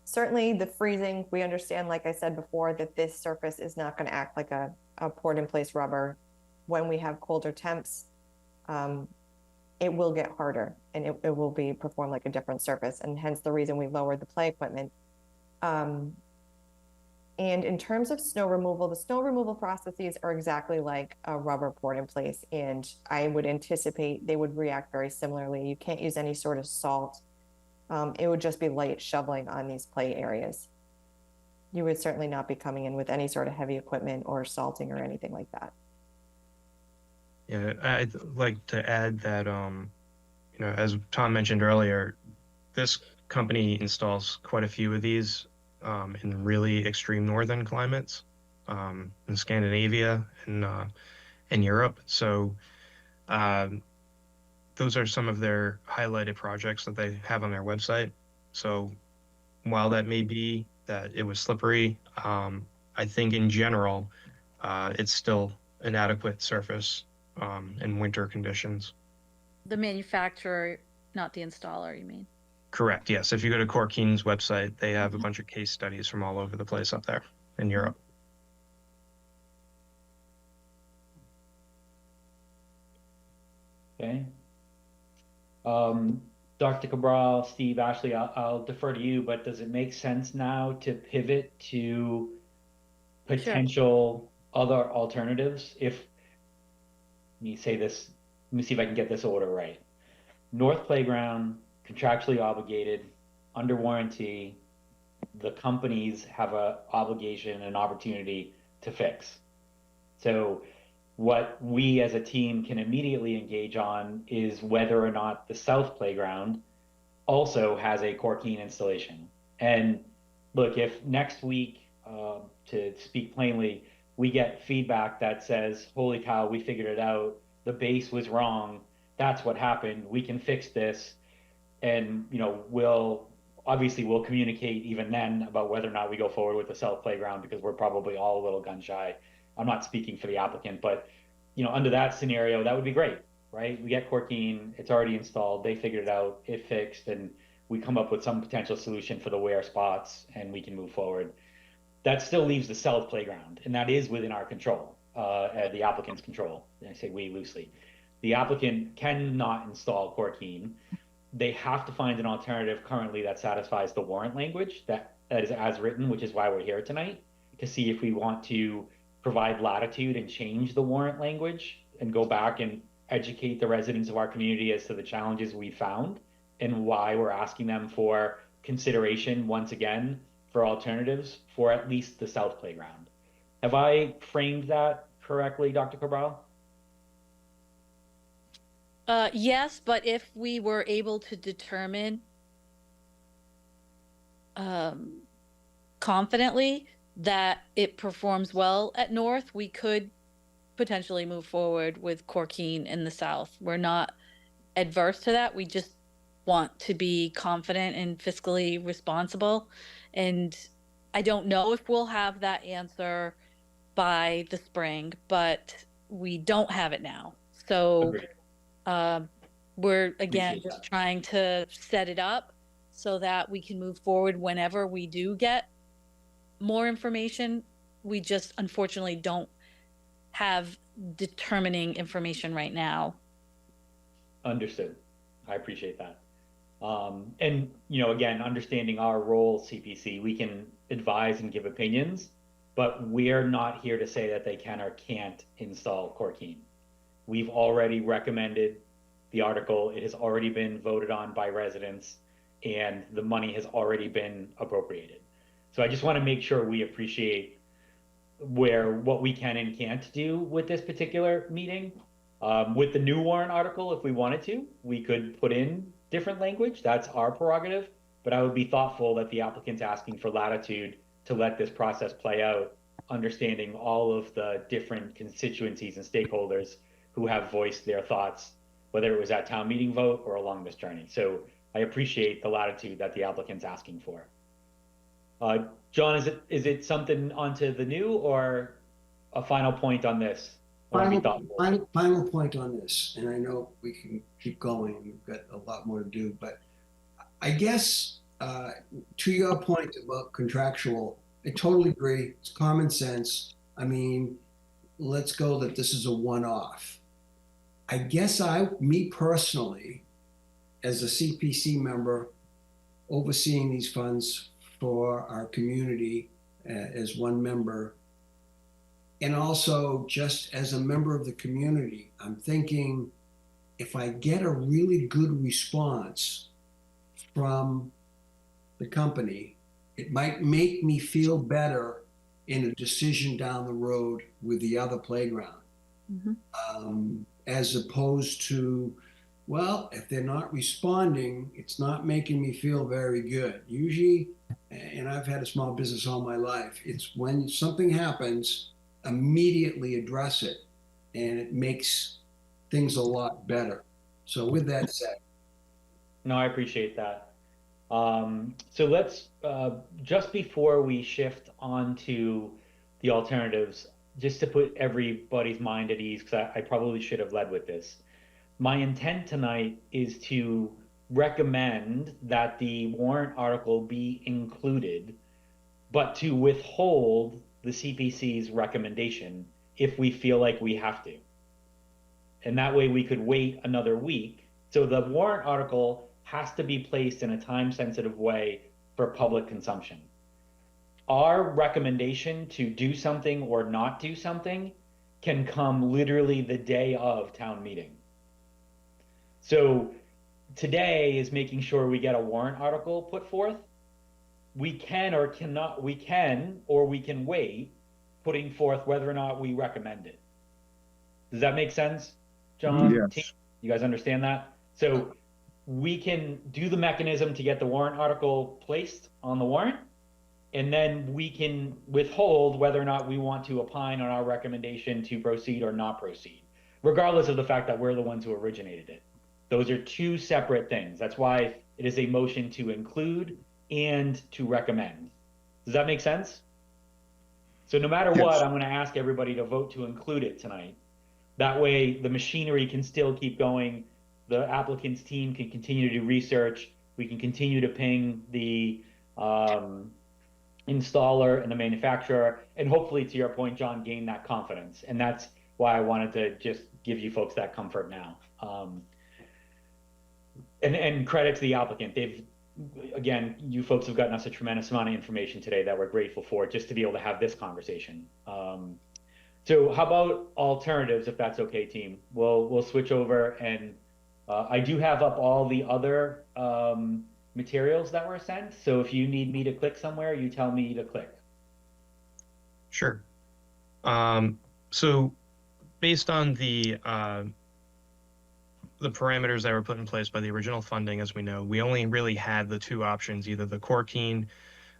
certainly the freezing, we understand, like I said before, that this surface is not going to act like a poured in place rubber. When we have colder temps, it will get harder and it will be performed like a different surface, and hence the reason we lowered the play equipment. And in terms of snow removal, the snow removal processes are exactly like a rubber poured in place, and I would anticipate they would react very similarly. You can't use any sort of salt. It would just be light shoveling on these play areas. You would certainly not be coming in with any sort of heavy equipment or salting or anything like that. Yeah, I'd like to add that, as Tom mentioned earlier, this company installs quite a few of these in really extreme northern climates, in Scandinavia and Europe. So those are some of their highlighted projects that they have on their website. So while that may be that it was slippery, I think in general, it's still an adequate surface in winter conditions. The manufacturer, not the installer, you mean? Correct, yes. If you go to Corkeen's website, they have a bunch of case studies from all over the place up there in Europe. Okay. Dr. Cabral, Steve, Ashley, I'll defer to you, but does it make sense now to pivot to potential other alternatives? Let me say this, let me see if I can get this order right. North Playground, contractually obligated, under warranty, the companies have an obligation, an opportunity to fix. So what we as a team can immediately engage on is whether or not the South Playground also has a Corkeen installation. And look, if next week, to speak plainly, we get feedback that says, holy cow, we figured it out, the base was wrong, that's what happened, we can fix this, and we'll communicate even then about whether or not we go forward with the South Playground, because we're probably all a little gun shy. I'm not speaking for the applicant, but under that scenario, that would be great, right? We get Corkeen, it's already installed, they figured it out, it fixed, and we come up with some potential solution for the wear spots, and we can move forward. That still leaves the South Playground, and that is within our control, the applicant's control. And I say we loosely. The applicant cannot install Corkeen. They have to find an alternative currently that satisfies the warrant language that is as written, which is why we're here tonight, to see if we want to provide latitude and change the warrant language and go back and educate the residents of our community as to the challenges we found and why we're asking them for consideration once again for alternatives for at least the South Playground. Have I framed that correctly, Dr. Cabral? Yes, but if we were able to determine confidently that it performs well at North, we could potentially move forward with Corkeen in the South. We're not adverse to that. We just want to be confident and fiscally responsible. And I don't know if we'll have that answer by the spring, but we don't have it now. So we're again just trying to set it up so that we can move forward whenever we do get more information. We just unfortunately don't have determining information right now. Understood. I appreciate that. And again, understanding our role, CPC, we can advise and give opinions, but we're not here to say that they can or can't install Corkeen. We've already recommended the article. It has already been voted on by residents, and the money has already been appropriated. So I just want to make sure we appreciate what we can and can't do with this particular meeting. With the new warrant article, if we wanted to, we could put in different language. That's our prerogative, but I would be thoughtful that the applicant's asking for latitude to let this process play out, understanding all of the different constituencies and stakeholders who have voiced their thoughts whether it was at town meeting vote or along this journey. So I appreciate the latitude that the applicant's asking for. John, is it something onto the new or a final point on this? Final point on this, and I know we can keep going. We've got a lot more to do, but I guess to your point about contractual, I totally agree. It's common sense. I mean, let's go that this is a one-off. I guess me personally, as a CPC member, overseeing these funds for our community as one member, and also just as a member of the community, I'm thinking if I get a really good response from the company, it might make me feel better in a decision down the road with the other playground. As opposed to, well, if they're not responding, it's not making me feel very good. Usually, and I've had a small business all my life, it's when something happens, immediately address it, and it makes things a lot better. So with that said. No, I appreciate that. So let's, just before we shift on to the alternatives, just to put everybody's mind at ease, because I probably should have led with this. My intent tonight is to recommend that the warrant article be included, but to withhold the CPC's recommendation if we feel like we have to. And that way we could wait another week. So the warrant article has to be placed in a time-sensitive way for public consumption. Our recommendation to do something or not do something can come literally the day of town meeting. So today is making sure we get a warrant article put forth. We can or we can wait putting forth whether or not we recommend it. Does that make sense, John? Yes. You guys understand that? So we can do the mechanism to get the warrant article placed on the warrant, and then we can withhold whether or not we want to opine on our recommendation to proceed or not proceed, regardless of the fact that we're the ones who originated it. Those are two separate things. That's why it is a motion to include and to recommend. Does that make sense? So no matter what, I'm going to ask everybody to vote to include it tonight. That way the machinery can still keep going. The applicant's team can continue to do research. We can continue to ping the installer and the manufacturer, and hopefully, to your point, John, gain that confidence. And that's why I wanted to just give you folks that comfort now. And credit to the applicant. Again, you folks have gotten us a tremendous amount of information today that we're grateful for, just to be able to have this conversation. So how about alternatives, if that's okay, team? We'll switch over, and I do have up all the other materials that were sent. So if you need me to click somewhere, you tell me to click. Sure. So based on the parameters that were put in place by the original funding, as we know, we only really had the two options, either the corkine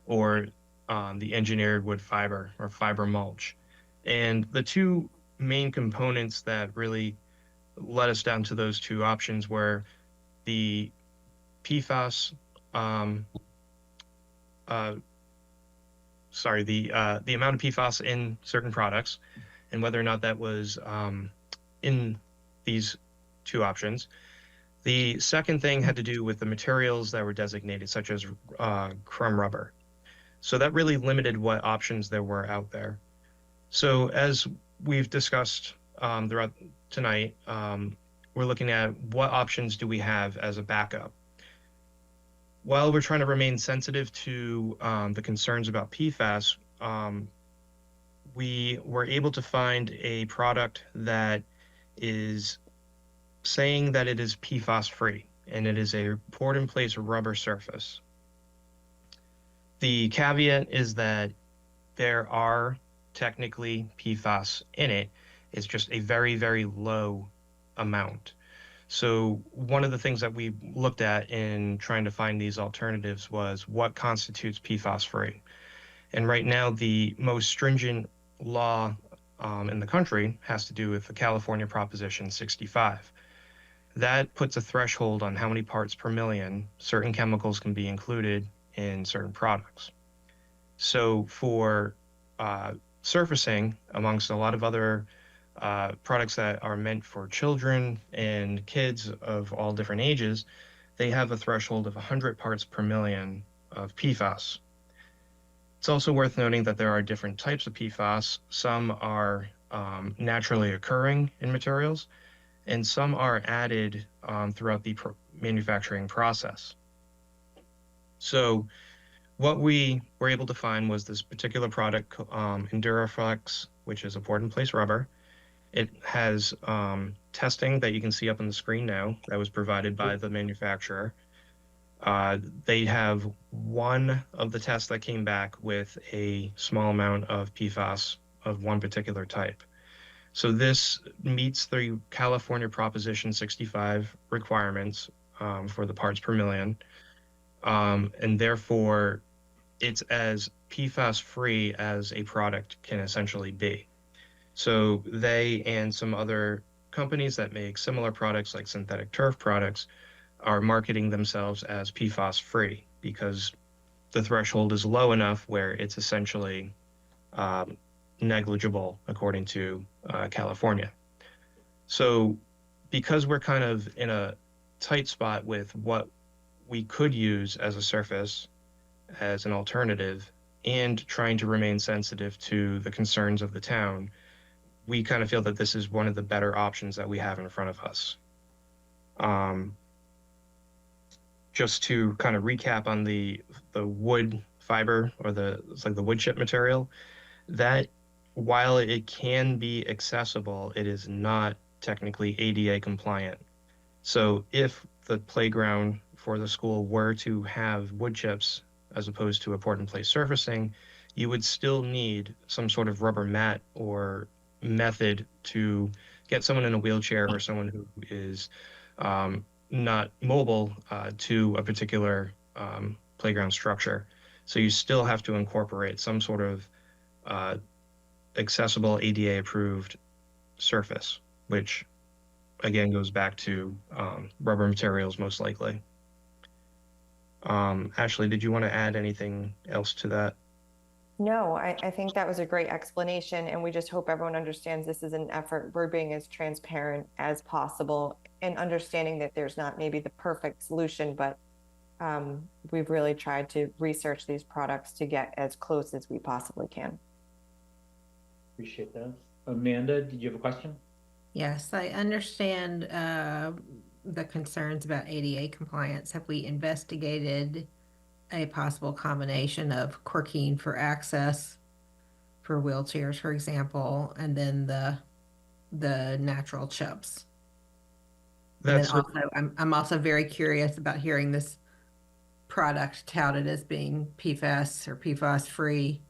or the engineered wood fiber or fiber mulch. And the two main components that really led us down to those two options were the PFAS, the amount of PFAS in certain products, and whether or not that was in these two options. The second thing had to do with the materials that were designated, such as crumb rubber. So that really limited what options there were out there. So as we've discussed throughout tonight, we're looking at what options do we have as a backup. While we're trying to remain sensitive to the concerns about PFAS, we were able to find a product that is saying that it is PFAS free, and it is a poured in place rubber surface. The caveat is that there are technically PFAS in it. It's just a very, very low amount. So one of the things that we looked at in trying to find these alternatives was what constitutes PFAS free. And right now, the most stringent law in the country has to do with the California Proposition 65. that puts a threshold on how many parts per million certain chemicals can be included in certain products. So for surfacing, amongst a lot of other products that are meant for children and kids of all different ages, they have a threshold of 100 parts per million of PFAS. It's also worth noting that there are different types of PFAS. Some are naturally occurring in materials, and some are added throughout the manufacturing process. So what we were able to find was this particular product, Enduraflex, which is a pour-in-place rubber. It has testing that you can see up on the screen now that was provided by the manufacturer. They have one of the tests that came back with a small amount of PFAS of one particular type. So this meets the California Proposition 65 requirements for the parts per million. And therefore, it's as PFAS-free as a product can essentially be. So they and some other companies that make similar products like synthetic turf products are marketing themselves as PFAS-free because the threshold is low enough where it's essentially negligible according to California. So because we're kind of in a tight spot with what we could use as a surface as an alternative and trying to remain sensitive to the concerns of the town, we kind of feel that this is one of the better options that we have in front of us. Just to kind of recap on the wood fiber or it's like the wood chip material, that while it can be accessible, it is not technically ADA compliant. So if the playground for the school were to have wood chips as opposed to a pour-in-place surfacing, you would still need some sort of rubber mat or method to get someone in a wheelchair or someone who is not mobile to a particular playground structure. So you still have to incorporate some sort of accessible ADA approved surface, which again goes back to rubber materials most likely. Ashley, did you want to add anything else to that? No, I think that was a great explanation, and we just hope everyone understands this is an effort. We're being as transparent as possible and understanding that there's not maybe the perfect solution, but we've really tried to research these products to get as close as we possibly can. Appreciate that. Amanda, did you have a question? Yes, I understand the concerns about ADA compliance. Have we investigated a possible combination of corkine for access for wheelchairs, for example, and then the natural chips? And then also, I'm also very curious about hearing this product touted as being PFAS or PFAS free,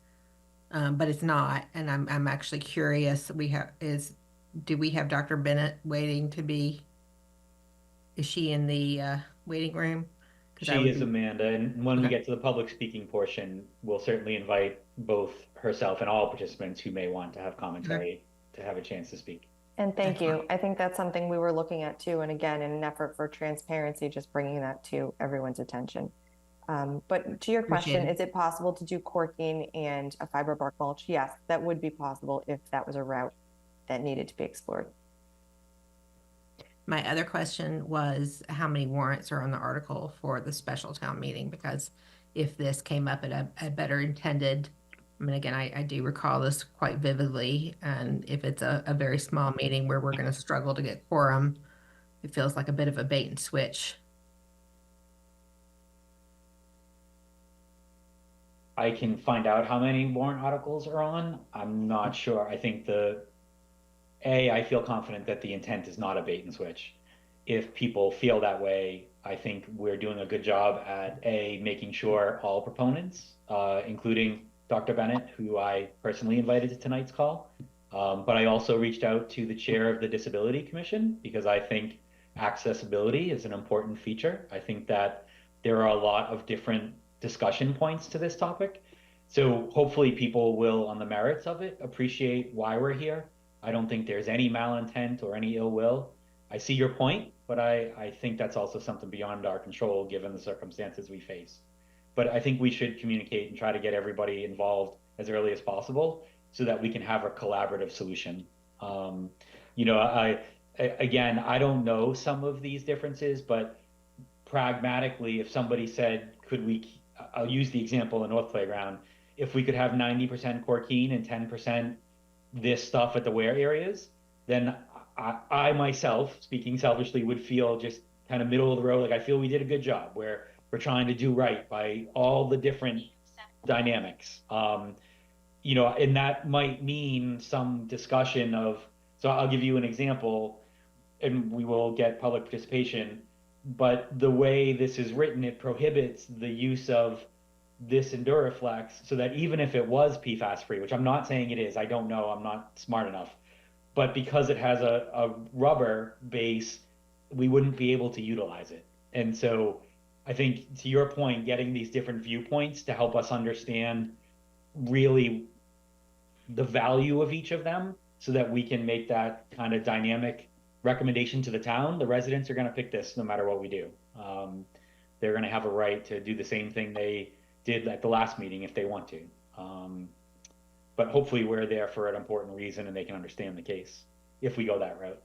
but it's not. And I'm actually curious. Do we have Dr. Bennett waiting to be? Is she in the waiting room? She is, Amanda, and when we get to the public speaking portion, we'll certainly invite both herself and all participants who may want to have commentary to have a chance to speak. And thank you. I think that's something we were looking at too. And again, in an effort for transparency, just bringing that to everyone's attention. But to your question, is it possible to do corking and a fiber bark mulch? Yes, that would be possible if that was a route that needed to be explored. My other question was how many warrants are on the article for the special town meeting? Because if this came up at a better intended, I mean, again, I do recall this quite vividly. And if it's a very small meeting where we're going to struggle to get quorum, it feels like a bit of a bait and switch. I can find out how many warrant articles are on. I'm not sure. I think I feel confident that the intent is not a bait and switch. If people feel that way, I think we're doing a good job at making sure all proponents, including Dr. Bennett, who I personally invited to tonight's call, but I also reached out to the chair of the Disability Commission because I think accessibility is an important feature. I think that there are a lot of different discussion points to this topic. So hopefully people will, on the merits of it, appreciate why we're here. I don't think there's any malintent or any ill will. I see your point, but but I think that's also something beyond our control given the circumstances we face. But I think we should communicate and try to get everybody involved as early as possible so that we can have a collaborative solution. You know, again, I don't know some of these differences, but pragmatically, if somebody said, could we, I'll use the example in North Playground, if we could have 90% Corkine and 10% this stuff at the wear areas, then I myself, speaking selfishly, would feel just kind of middle of the road. Like I feel we did a good job where we're trying to do right by all the different dynamics. You know, and that might mean some discussion of, so I'll give you an example and we will get public participation, but the way this is written, it prohibits the use of this Enduraflex so that even if it was PFAS free, which I'm not saying it is, I don't know, I'm not smart enough, but because it has a rubber base, we wouldn't be able to utilize it. And so I think to your point, getting these different viewpoints to help us understand really the value of each of them so that we can make that kind of dynamic recommendation to the town. The residents are going to pick this no matter what we do. They're going to have a right to do the same thing they did at the last meeting if they want to. But hopefully we're there for an important reason and they can understand the case if we go that route.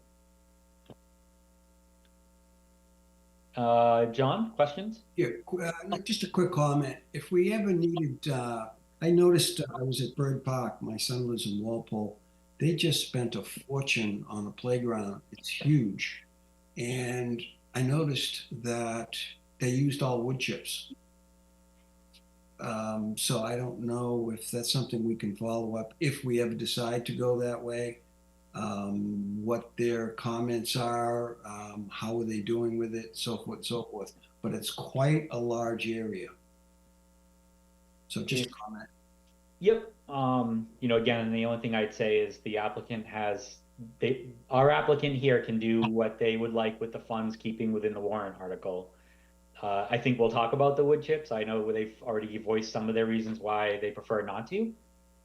John, questions? Yeah, just a quick comment. If we ever needed, I noticed I was at Bird Park. My son lives in Walpole. They just spent a fortune on a playground. It's huge. And I noticed that they used all wood chips. So I don't know if that's something we can follow up if we ever decide to go that way. What their comments are, how are they doing with it, so forth, so forth. But it's quite a large area. So just a comment. Yep. You know, again, the only thing I'd say is the applicant our applicant here can do what they would like with the funds, keeping within the warrant article. I think we'll talk about the wood chips. I know they've already voiced some of their reasons why they prefer not to.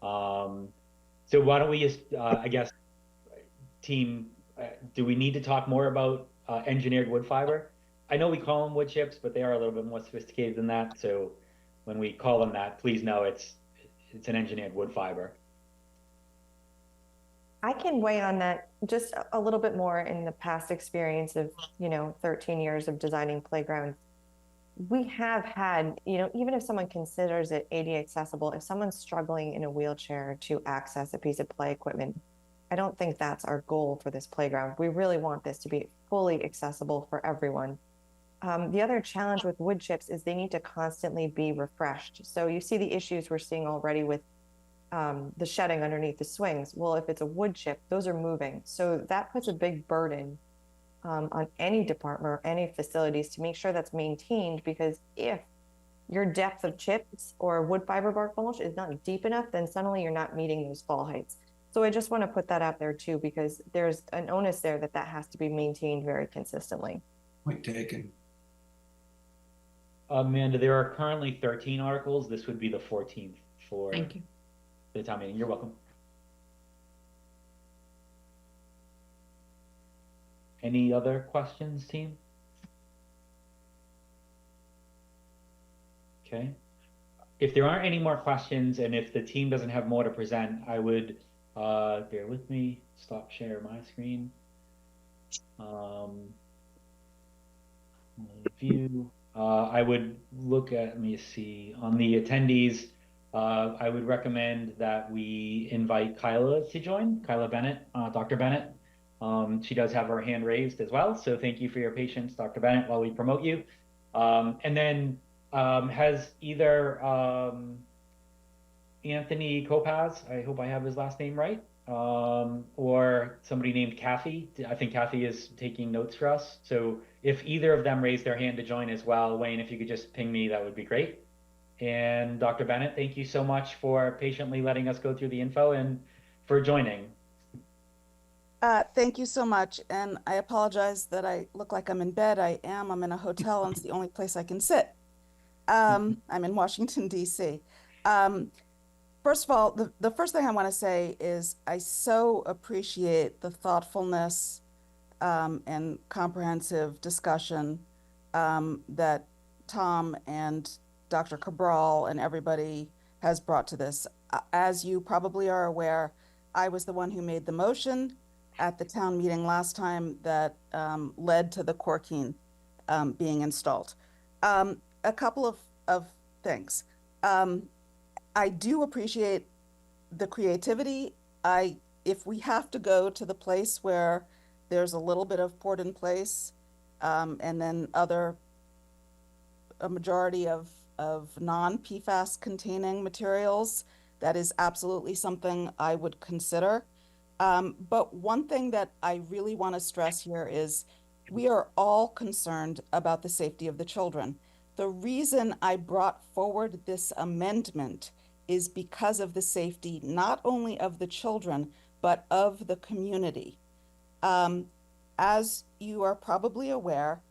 So why don't we just, I guess, team, do we need to talk more about engineered wood fiber? I know we call them wood chips, but they are a little bit more sophisticated than that. So when we call them that, please know it's an engineered wood fiber. I can weigh on that just a little bit more in the past experience of, 13 years of designing playgrounds. We have had, even if someone considers it ADA accessible, if someone's struggling in a wheelchair to access a piece of play equipment, I don't think that's our goal for this playground. We really want this to be fully accessible for everyone. The other challenge with wood chips is they need to constantly be refreshed. So you see the issues we're seeing already with the shedding underneath the swings. Well, if it's a wood chip, those are moving. So that puts a big burden on any department or any facilities to make sure that's maintained, because if your depth of chips or wood fiber bark mulch is not deep enough, then suddenly you're not meeting those fall heights. So I just want to put that out there too, because there's an onus there that has to be maintained very consistently. Point taken. Amanda, there are currently 13 articles. This would be the 14th for Thank you. the town meeting. You're welcome. Any other questions, team? Okay. If there aren't any more questions, and if the team doesn't have more to present, I would, bear with me, stop share my screen. View. I would look at, let me see, on the attendees, I would recommend that we invite Kyla to join, Kyla Bennett, Dr. Bennett. She does have her hand raised as well, so thank you for your patience, Dr. Bennett, while we promote you. And then has either Anthony Kopaz, I hope I have his last name right, or somebody named Kathy. I think Kathy is taking notes for us. So if either of them raise their hand to join as well, Wayne, if you could just ping me, that would be great. And Dr. Bennett, thank you so much for patiently letting us go through the info and for joining. Thank you so much. And I apologize that I look like I'm in bed. I am. I'm in a hotel and it's the only place I can sit. I'm in Washington, D.C. First of all, the first thing I want to say is I so appreciate the thoughtfulness and comprehensive discussion that Tom and Dr. Cabral and everybody has brought to this. As you probably are aware, I was the one who made the motion at the town meeting last time that led to the Corkine being installed. A couple of things. I do appreciate the creativity. If we have to go to the place where there's a little bit of port in place, and then a majority of non-PFAS containing materials, that is absolutely something I would consider. But one thing that I really want to stress here is we are all concerned about the safety of the children. The reason I brought forward this amendment is because of the safety, not only of the children, but of the community. As you are probably aware,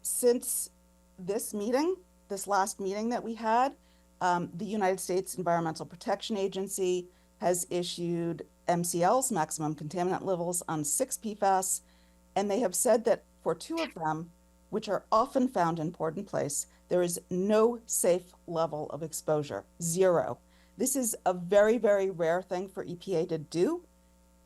since this last meeting that we had, the United States Environmental Protection Agency has issued MCLs, maximum contaminant levels, on 6 PFAS, and they have said that for 2 of them, which are often found in port and place, there is no safe level of exposure, 0. This is a very, very rare thing for EPA to do.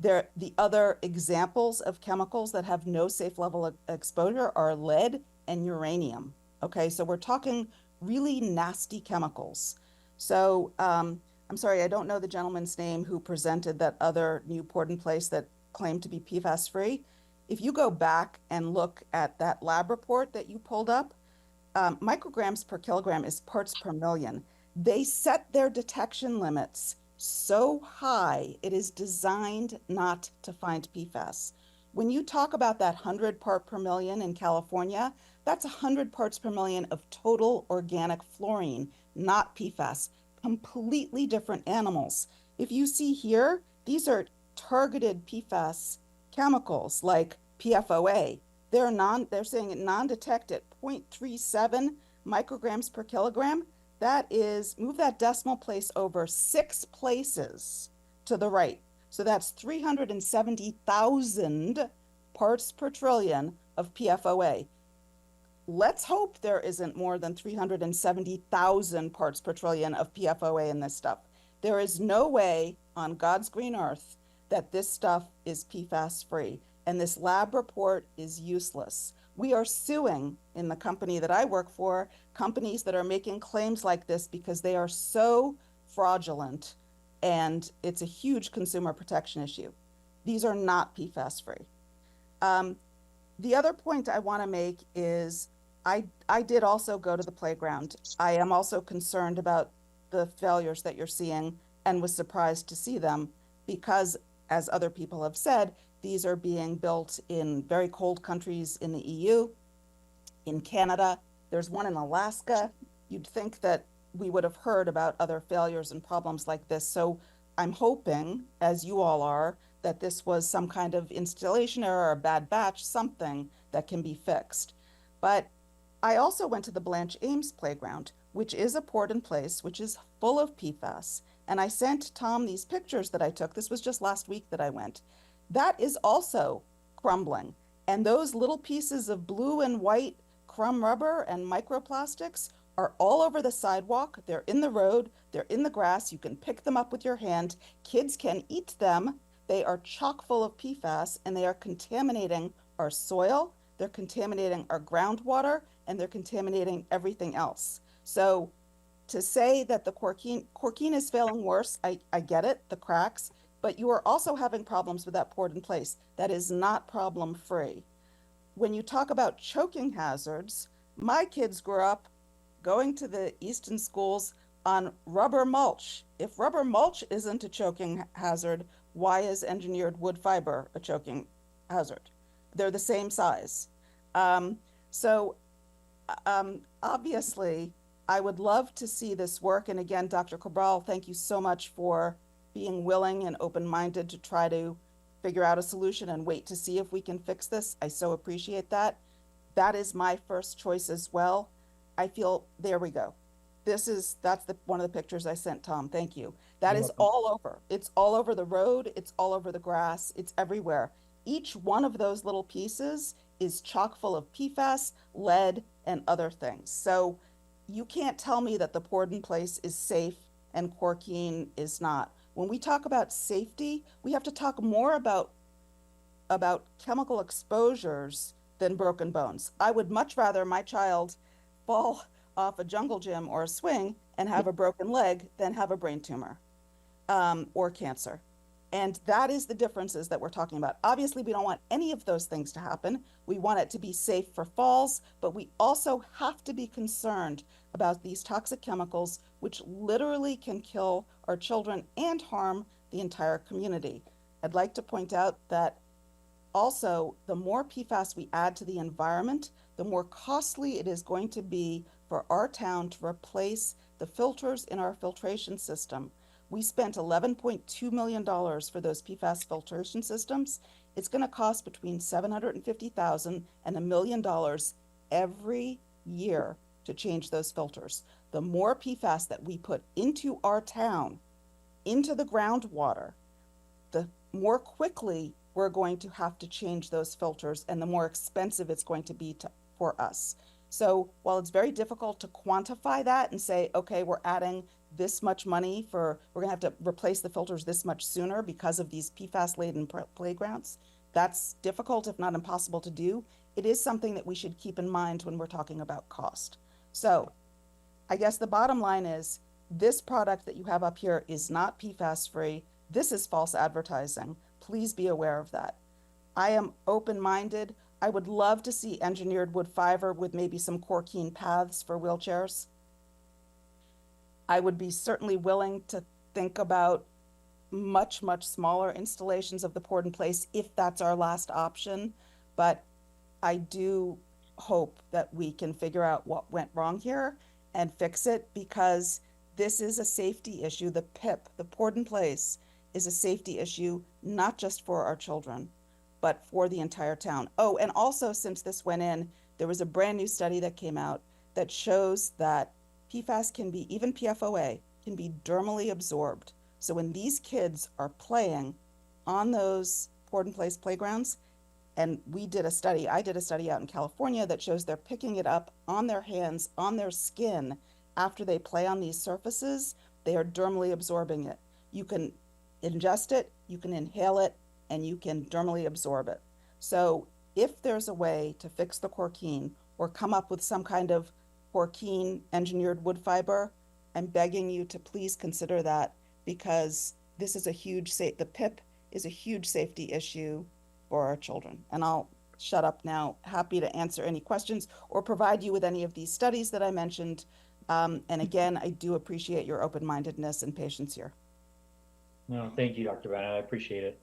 The other examples of chemicals that have no safe level of exposure are lead and uranium. Okay, so we're talking really nasty chemicals. So I'm sorry, I don't know the gentleman's name who presented that other new port in place that claimed to be PFAS free. If you go back and look at that lab report that you pulled up, micrograms per kilogram is parts per million. They set their detection limits so high, it is designed not to find PFAS. When you talk about that 100 part per million in California, that's 100 parts per million of total organic fluorine, not PFAS. Completely different animals. If you see here, these are targeted PFAS chemicals like PFOA. They're saying it non-detect at 0.37 micrograms per kilogram. That is, move that decimal place over 6 places to the right. So that's 370,000 parts per trillion of PFOA. Let's hope there isn't more than 370,000 parts per trillion of PFOA in this stuff. There is no way on God's green earth that this stuff is PFAS free, and this lab report is useless. We are suing, in the company that I work for, companies that are making claims like this because they are so fraudulent, and it's a huge consumer protection issue. These are not PFAS free. The other point I want to make is I did also go to the playground. I am also concerned about the failures that you're seeing and was surprised to see them because, as other people have said, these are being built in very cold countries in the EU, in Canada. There's one in Alaska. You'd think that we would have heard about other failures and problems like this. So I'm hoping, as you all are, that this was some kind of installation error or a bad batch, something that can be fixed. But I also went to the Blanche Ames playground, which is a port in place, which is full of PFAS. And I sent Tom these pictures that I took. This was just last week that I went. That is also crumbling. And those little pieces of blue and white crumb rubber and microplastics are all over the sidewalk. They're in the road. They're in the grass. You can pick them up with your hand. Kids can eat them. They are chock full of PFAS, and they are contaminating our soil. They're contaminating our groundwater, and they're contaminating everything else. So to say that the Corkine is failing worse, I get it, the cracks, but you are also having problems with that port in place. That is not problem free. When you talk about choking hazards, my kids grew up going to the Easton schools on rubber mulch. If rubber mulch isn't a choking hazard, why is engineered wood fiber a choking hazard? They're the same size. Obviously, I would love to see this work. And again, Dr. Cabral, thank you so much for being willing and open-minded to try to figure out a solution and wait to see if we can fix this. I so appreciate that. That is my first choice as well. I feel, there we go. That's one of the pictures I sent Tom. Thank you. That is all over. It's all over the road. It's all over the grass. It's everywhere. each one of those little pieces is chock full of PFAS, lead, and other things. So you can't tell me that the poured in place is safe and Corkine is not. When we talk about safety, we have to talk more about chemical exposures than broken bones. I would much rather my child fall off a jungle gym or a swing and have a broken leg than have a brain tumor or cancer. And that is the differences that we're talking about. Obviously, we don't want any of those things to happen. We want it to be safe for falls, but we also have to be concerned about these toxic chemicals, which literally can kill our children and harm the entire community. I'd like to point out that also, the more PFAS we add to the environment, the more costly it is going to be for our town to replace the filters in our filtration system. We spent $11.2 million for those PFAS filtration systems. It's going to cost between $750,000 and $1 million every year to change those filters. The more PFAS that we put into our town, into the groundwater, the more quickly we're going to have to change those filters and the more expensive it's going to be for us. So while it's very difficult to quantify that and say, okay, we're adding this much money we're gonna have to replace the filters this much sooner because of these PFAS-laden playgrounds, that's difficult, if not impossible to do. It is something that we should keep in mind when we're talking about cost. So I guess the bottom line is this product that you have up here is not PFAS-free. This is false advertising. Please be aware of that. I am open-minded. I would love to see engineered wood fiber with maybe some Corkine paths for wheelchairs. I would be certainly willing to think about much, much smaller installations of the poured in place if that's our last option. But I do hope that we can figure out what went wrong here and fix it, because this is a safety issue. The PIP, the poured in place, is a safety issue, not just for our children, but for the entire town. Oh, and also, since this went in, there was a brand new study that came out that shows that PFAS can be, even PFOA, can be dermally absorbed. So when these kids are playing on those poured in place playgrounds, and I did a study out in California that shows they're picking it up on their hands, on their skin, after they play on these surfaces, they are dermally absorbing it. You can ingest it, you can inhale it, and you can dermally absorb it. So if there's a way to fix the Corkine or come up with some kind of Corkine engineered wood fiber, I'm begging you to please consider that, because this is a huge, the PIP is a huge safety issue for our children. And I'll shut up now. Happy to answer any questions or provide you with any of these studies that I mentioned. And again, I do appreciate your open-mindedness and patience here. No, thank you, Dr. Bennett. I appreciate it.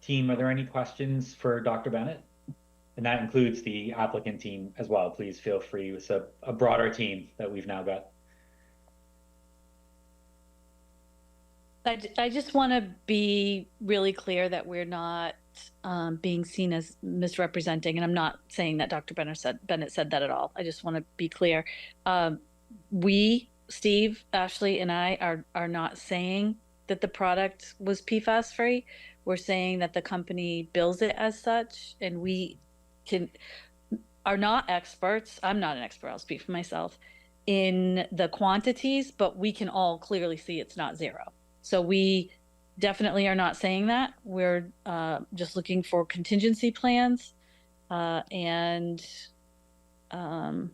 Team, are there any questions for Dr. Bennett? And that includes the applicant team as well. Please feel free. It's a broader team that we've now got. I just want to be really clear that we're not being seen as misrepresenting, and I'm not saying that Dr. Bennett said that at all. I just want to be clear. We, Steve, Ashley, and I are not saying that the product was PFAS free. We're saying that the company bills it as such, and we are not experts. I'm not an expert. I'll speak for myself in the quantities, but we can all clearly see it's not zero. So we definitely are not saying that. We're just looking for contingency plans. And I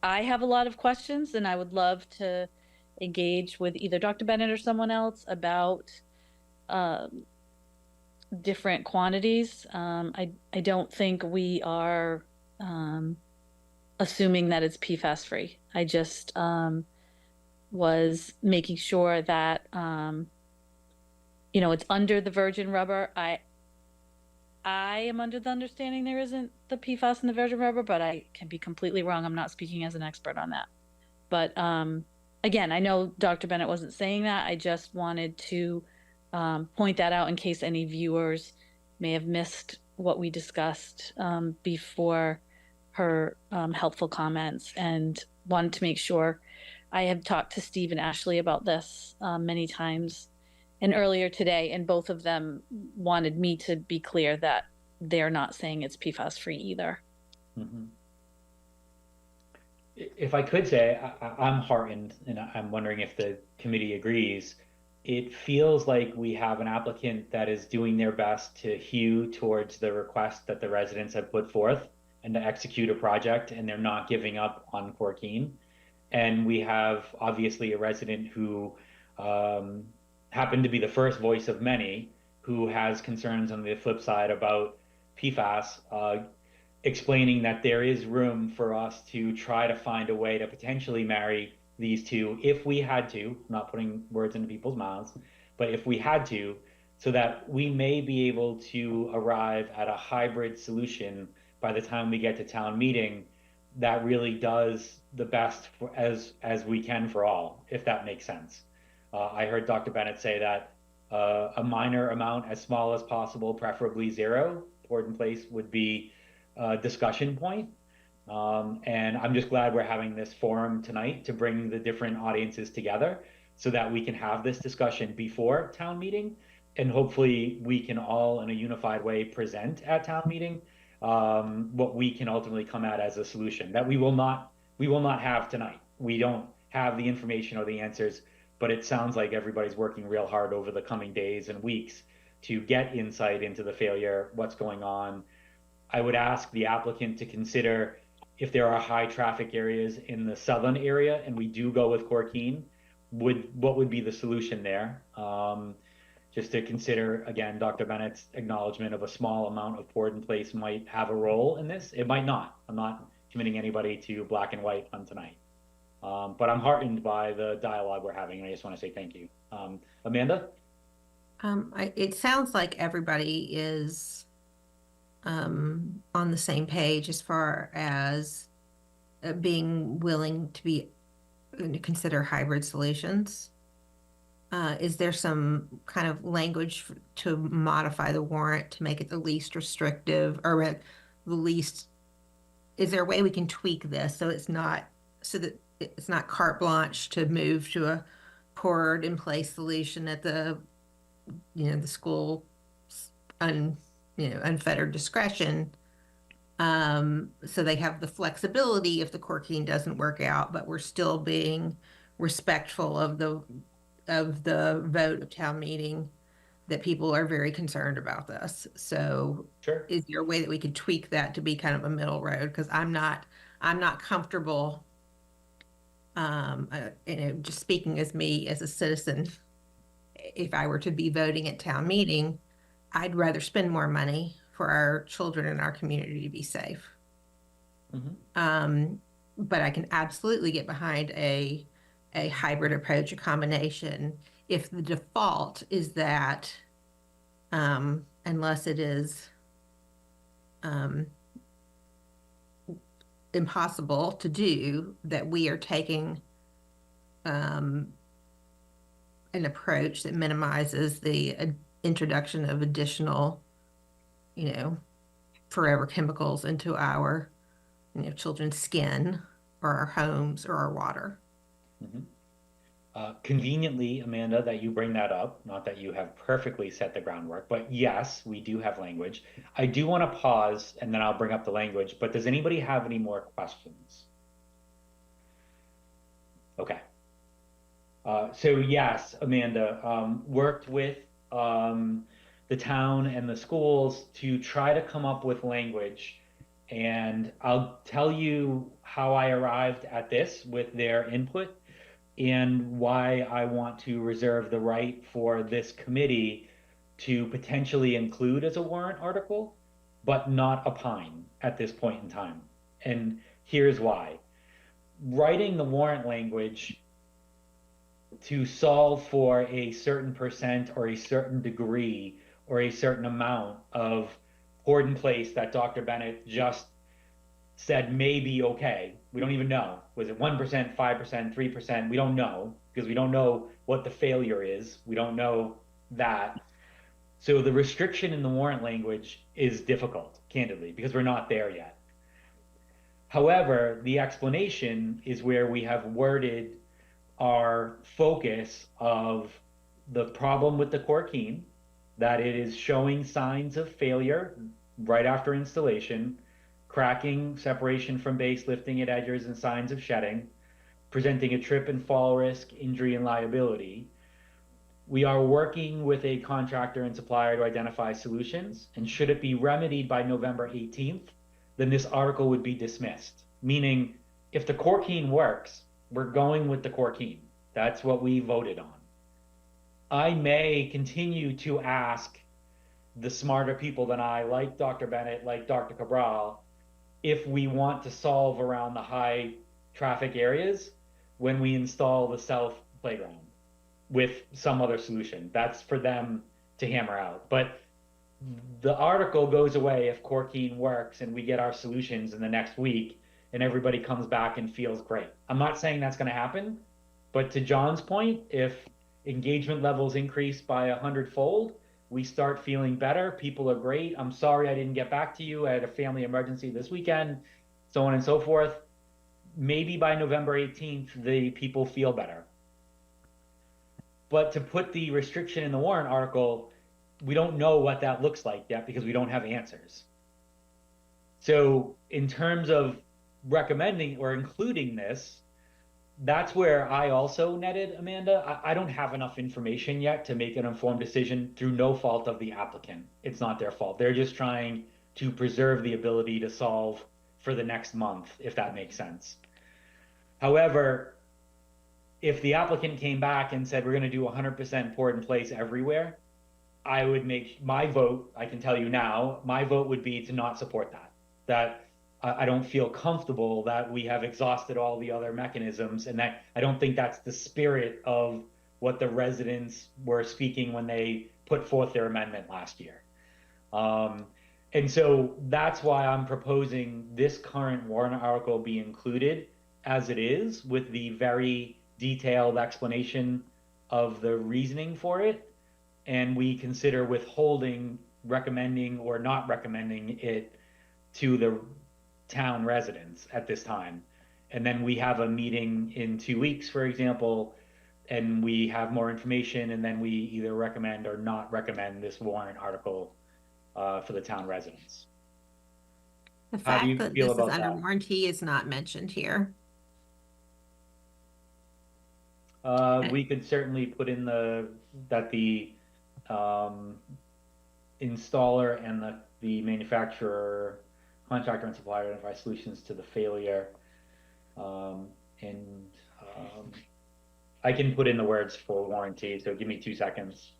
have a lot of questions, and I would love to engage with either Dr. Bennett or someone else about different quantities. I don't think we are assuming that it's PFAS free. I just was making sure that it's under the virgin rubber. I am under the understanding there isn't the PFAS in the virgin rubber, but I can be completely wrong. I'm not speaking as an expert on that. But again, I know Dr. Bennett wasn't saying that. I just wanted to point that out in case any viewers may have missed what we discussed before her helpful comments, and wanted to make sure. I have talked to Steve and Ashley about this many times, and earlier today, and both of them wanted me to be clear that they're not saying it's PFAS free either. Mhm. If I could say, I'm heartened, and I'm wondering if the committee agrees. It feels like we have an applicant that is doing their best to hew towards the request that the residents have put forth and to execute a project, and they're not giving up on Corkine. And we have obviously a resident who happened to be the first voice of many who has concerns on the flip side about PFAS, explaining that there is room for us to try to find a way to potentially marry these two if we had to, not putting words into people's mouths, but if we had to, so that we may be able to arrive at a hybrid solution by the time we get to town meeting that really does the best for, as we can for all, if that makes sense. I heard Dr. Bennett say that a minor amount, as small as possible, preferably zero, poured in place would be a discussion point. And I'm just glad we're having this forum tonight to bring the different audiences together so that we can have this discussion before town meeting. And hopefully we can all in a unified way present at town meeting what we can ultimately come at as a solution that we will not have tonight. We don't have the information or the answers, but it sounds like everybody's working real hard over the coming days and weeks to get insight into the failure, what's going on. I would ask the applicant to consider if there are high traffic areas in the southern area and we do go with Corkine, what would be the solution there? Just to consider, again, Dr. Bennett's acknowledgement of a small amount of poured in place might have a role in this. It might not. I'm not committing anybody to black and white on tonight. But I'm heartened by the dialogue we're having, and I just want to say thank you. Amanda? It sounds like everybody is on the same page as far as being willing to consider hybrid solutions. Is there some kind of language to modify the warrant to make it the least restrictive, or the least? Is there a way we can tweak this so that it's not carte blanche to move to a poured in place solution at the school unfettered discretion, so they have the flexibility if the Corkine doesn't work out, but we're still being respectful of the vote of town meeting, that people are very concerned about this. So sure. Is there a way that we could tweak that to be kind of a middle road? Because I'm not comfortable, just speaking as me as a citizen, if I were to be voting at town meeting, I'd rather spend more money for our children in our community to be safe. Mm-hmm. But I can absolutely get behind a hybrid approach, a combination, if the default is that, unless it is impossible to do, that we are taking an approach that minimizes the introduction of additional, forever chemicals into our, children's skin or our homes or our water. Mm-hmm. Conveniently, Amanda, that you bring that up, not that you have perfectly set the groundwork, but yes, we do have language. I do want to pause and then I'll bring up the language, but does anybody have any more questions? Okay. So yes, Amanda, worked with the town and the schools to try to come up with language. And I'll tell you how I arrived at this with their input and why I want to reserve the right for this committee to potentially include as a warrant article, but not opine at this point in time. And here's why. Writing the warrant language to solve for a certain percent or a certain degree or a certain amount of poured in place that Dr. Bennett just said may be okay. We don't even know. Was it 1%, 5%, 3%? We don't know, because we don't know what the failure is. We don't know that. So the restriction in the warrant language is difficult, candidly, because we're not there yet. However, the explanation is where we have worded our focus of the problem with the Corkine, that it is showing signs of failure right after installation, cracking, separation from base, lifting at edges, and signs of shedding, presenting a trip and fall risk, injury, and liability. We are working with a contractor and supplier to identify solutions, and should it be remedied by November 18th, then this article would be dismissed. Meaning, if the Corkine works, we're going with the Corkine. That's what we voted on. I may continue to ask the smarter people than I, like Dr. Bennett, like Dr. Cabral, if we want to solve around the high traffic areas when we install the south playground with some other solution. That's for them to hammer out. But the article goes away if Corkine works and we get our solutions in the next week and everybody comes back and feels great. I'm not saying that's going to happen, but to John's point, if engagement levels increase by 100-fold, we start feeling better. People are great. I'm sorry I didn't get back to you. I had a family emergency this weekend, so on and so forth. Maybe by November 18th, the people feel better. But to put the restriction in the warrant article, we don't know what that looks like yet because we don't have answers. So in terms of recommending or including this, that's where I also netted, Amanda. I don't have enough information yet to make an informed decision through no fault of the applicant. It's not their fault. They're just trying to preserve the ability to solve for the next month, if that makes sense. However, if the applicant came back and said, we're going to do 100% poured in place everywhere, I would make my vote, I can tell you now, my vote would be to not support that. That I don't feel comfortable that we have exhausted all the other mechanisms, and that I don't think that's the spirit of what the residents were speaking when they put forth their amendment last year. And so that's why I'm proposing this current warrant article be included as it is, with the very detailed explanation of the reasoning for it, and we consider withholding, recommending or not recommending it to the town residents at this time. And then we have a meeting in 2 weeks, for example, and we have more information, and then we either recommend or not recommend this warrant article for the town residents. The How do you fact that feel this is about under that? warranty is not mentioned here. We could certainly put in that the installer and the manufacturer, contractor and supplier identify solutions to the failure. I can put in the words for warranty, so give me 2 seconds.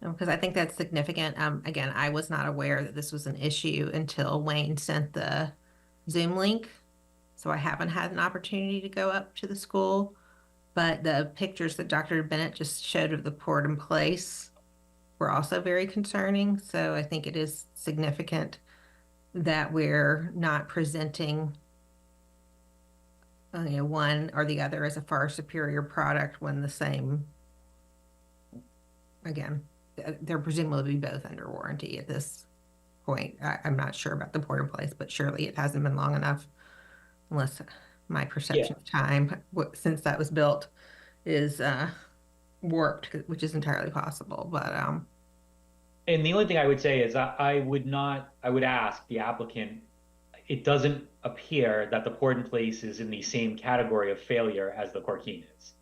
Because I think that's significant. Again, I was not aware that this was an issue until Wayne sent the Zoom link. So I haven't had an opportunity to go up to the school. But the pictures that Dr. Bennett just showed of the poured in place were also very concerning. So I think it is significant that we're not presenting one or the other as a far superior product when the same, again, they're presumably both under warranty at this point. I'm not sure about the poured in place, but surely it hasn't been long enough, unless my perception of time since that was built is warped, which is entirely possible. But and the only thing I would say is I would ask the applicant, it doesn't appear that the poured in place is in the same category of failure as the Corkine is.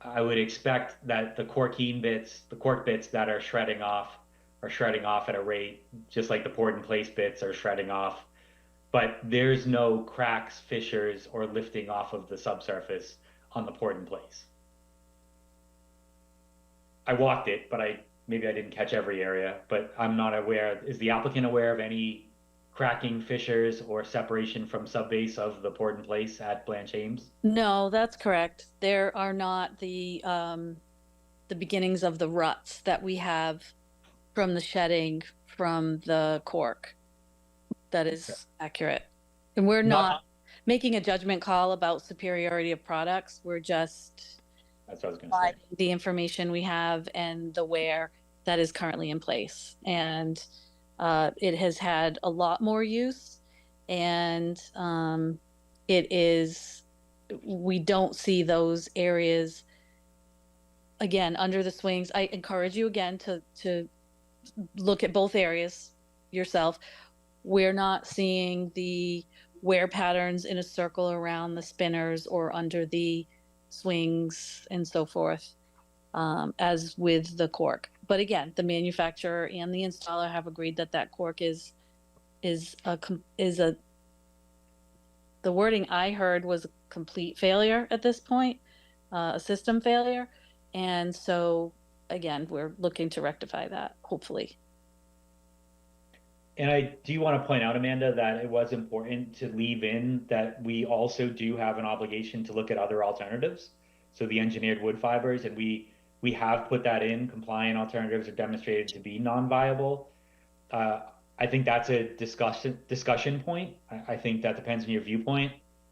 I would expect that the Corkine bits, the cork bits that are shredding off at a rate just like the poured in place bits are shredding off, but there's no cracks, fissures, or lifting off of the subsurface on the poured in place. I walked it, but maybe I didn't catch every area, but I'm not aware. Is the applicant aware of any cracking, fissures, or separation from subbase of the poured in place at Blanche Ames? No, that's correct. There are not the beginnings of the ruts that we have from the shedding from the cork. That is accurate. And we're not making a judgment call about superiority of products. We're just that's what I was going to say. The information we have and the wear that is currently in place. And it has had a lot more use, and we don't see those areas again, under the swings, I encourage you again to look at both areas yourself. We're not seeing the wear patterns in a circle around the spinners or under the swings and so forth, as with the cork. But again, the manufacturer and the installer have agreed that that cork is the wording I heard was a complete failure at this point, a system failure. And so again, we're looking to rectify that, hopefully. And I do want to point out, Amanda, that it was important to leave in that we also do have an obligation to look at other alternatives. So the engineered wood fibers, and we have put that in. Compliant alternatives are demonstrated to be non-viable. I think that's a discussion point. I think that depends on your viewpoint.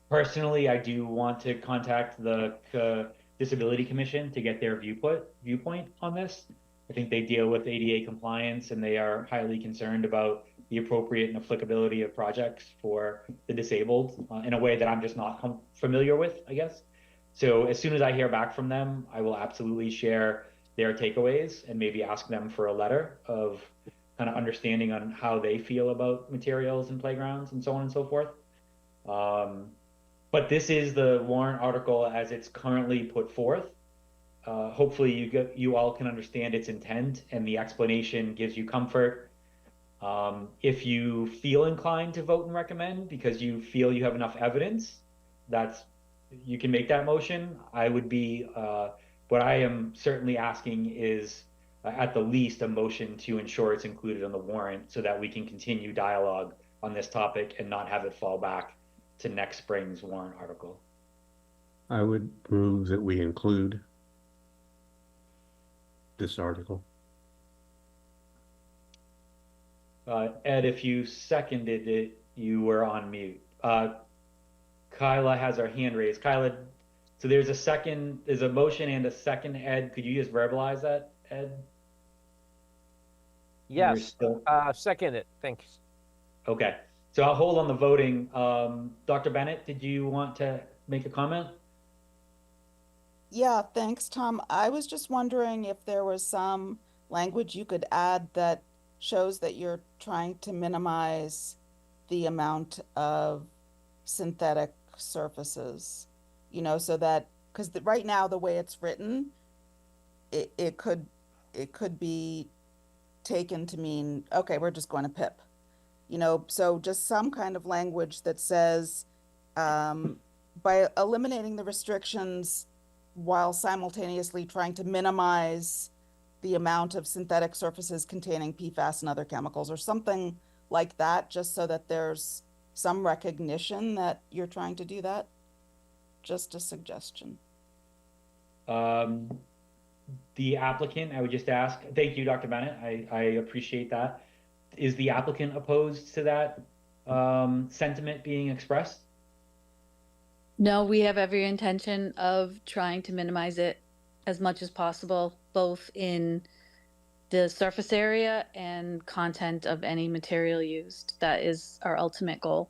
Personally, I do want to contact the Disability Commission to get their viewpoint on this. I think they deal with ADA compliance, and they are highly concerned about the appropriate and applicability of projects for the disabled in a way that I'm just not familiar with, I guess. So as soon as I hear back from them, I will absolutely share their takeaways and maybe ask them for a letter of kind of understanding on how they feel about materials and playgrounds and so on and so forth. But this is the warrant article as it's currently put forth. Hopefully you all can understand its intent, and the explanation gives you comfort. If you feel inclined to vote and recommend because you feel you have enough evidence, you can make that motion. I would be, what I am certainly asking is at the least a motion to ensure it's included on the warrant so that we can continue dialogue on this topic and not have it fall back to next spring's warrant article. I would move that we include this article. Ed, if you seconded it, you were on mute. Kyla has her hand raised. Kyla, so there's a motion and a second. Ed, could you just verbalize that, Ed? Yes, second it, thanks. Okay, so I'll hold on the voting. Dr. Bennett, did you want to make a comment? Yeah, thanks, Tom. I was just wondering if there was some language you could add that shows that you're trying to minimize the amount of synthetic surfaces, so that, because right now the way it's written, it could be taken to mean, okay, we're just going to PIP, so just some kind of language that says, by eliminating the restrictions while simultaneously trying to minimize the amount of synthetic surfaces containing PFAS and other chemicals, or something like that, just so that there's some recognition that you're trying to do that. Just a suggestion. The applicant, I would just ask, thank you, Dr. Bennett. I appreciate that. Is the applicant opposed to that sentiment being expressed? No, we have every intention of trying to minimize it as much as possible, both in the surface area and content of any material used. That is our ultimate goal.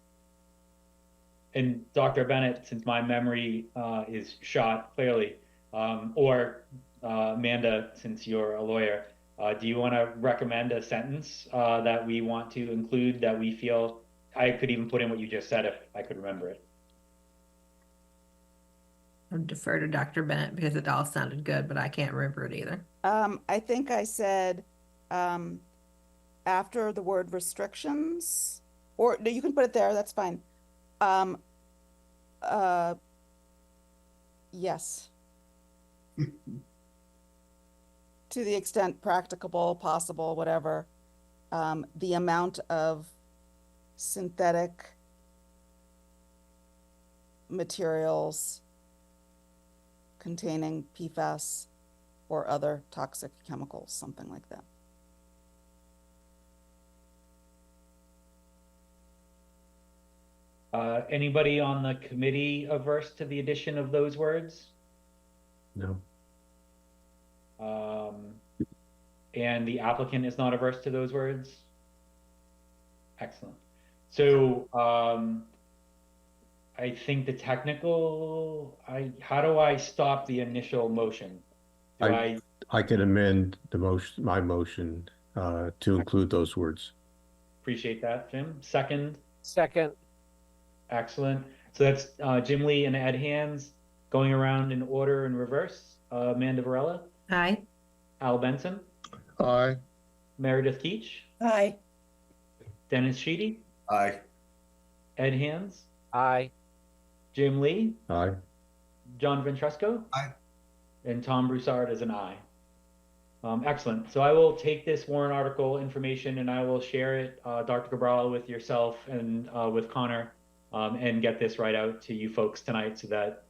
And Dr. Bennett, since my memory is shot clearly, or Amanda, since you're a lawyer, do you want to recommend a sentence that we want to include that we feel, I could even put in what you just said if I could remember it. I'll defer to Dr. Bennett because it all sounded good, but I can't remember it either. I think I said after the word restrictions, or no, you can put it there, that's fine. Yes. To the extent practicable, possible, whatever, the amount of synthetic materials containing PFAS or other toxic chemicals, something like that. Anybody on the committee averse to the addition of those words? No. And the applicant is not averse to those words? Excellent. So I think the technical, how do I stop the initial motion? I can amend the motion, my motion, to include those words. Appreciate that, Jim. Second, Second. excellent. So that's Jim Lee and Ed Hands going around in order in reverse. Amanda Varela, Aye. Al Benson, Aye. Meredith Keach, Aye. Dennis Sheedy, Aye. Ed Hands, Aye. Jim Lee, Aye. John Ventresco, Aye. and Tom Broussard is an aye. Excellent. So I will take this warrant article information and I will share it, Dr. Cabral, with yourself and with Connor, and get this right out to you folks tonight so that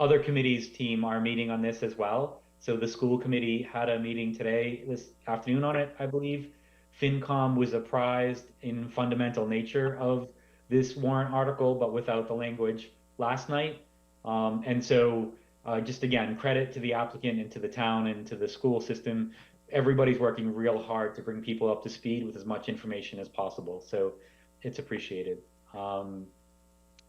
other committees team are meeting on this as well. So the school committee had a meeting today, this afternoon on it, I believe. FinCom was apprised in fundamental nature of this warrant article, but without the language last night. And so just again, credit to the applicant and to the town and to the school system. Everybody's working real hard to bring people up to speed with as much information as possible. So it's appreciated.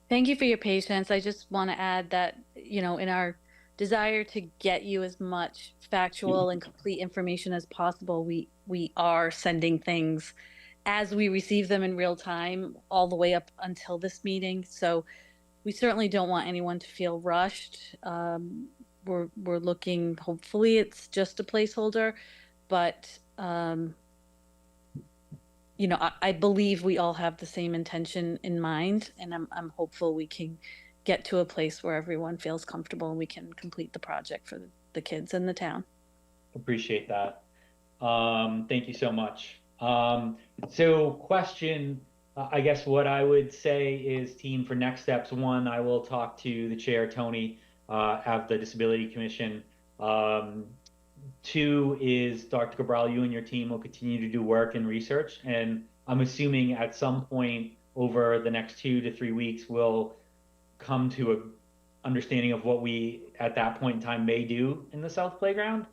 Thank you for your patience. I just want to add that, you know, in our desire to get you as much factual and complete information as possible, we are sending things as we receive them in real time all the way up until this meeting. So we certainly don't want anyone to feel rushed. We're looking, hopefully it's just a placeholder, but you know, I believe we all have the same intention in mind, and I'm hopeful we can get to a place where everyone feels comfortable and we can complete the project for the kids and the town. Appreciate that. Thank you so much. So question, I guess what I would say is, team, for next steps, one, I will talk to the chair, Tony, of the Disability Commission. Two is, Dr. Cabral, you and your team will continue to do work and research. And I'm assuming at some point over the next 2 to 3 weeks, we'll come to an understanding of what we, at that point in time, may do in the South Playground.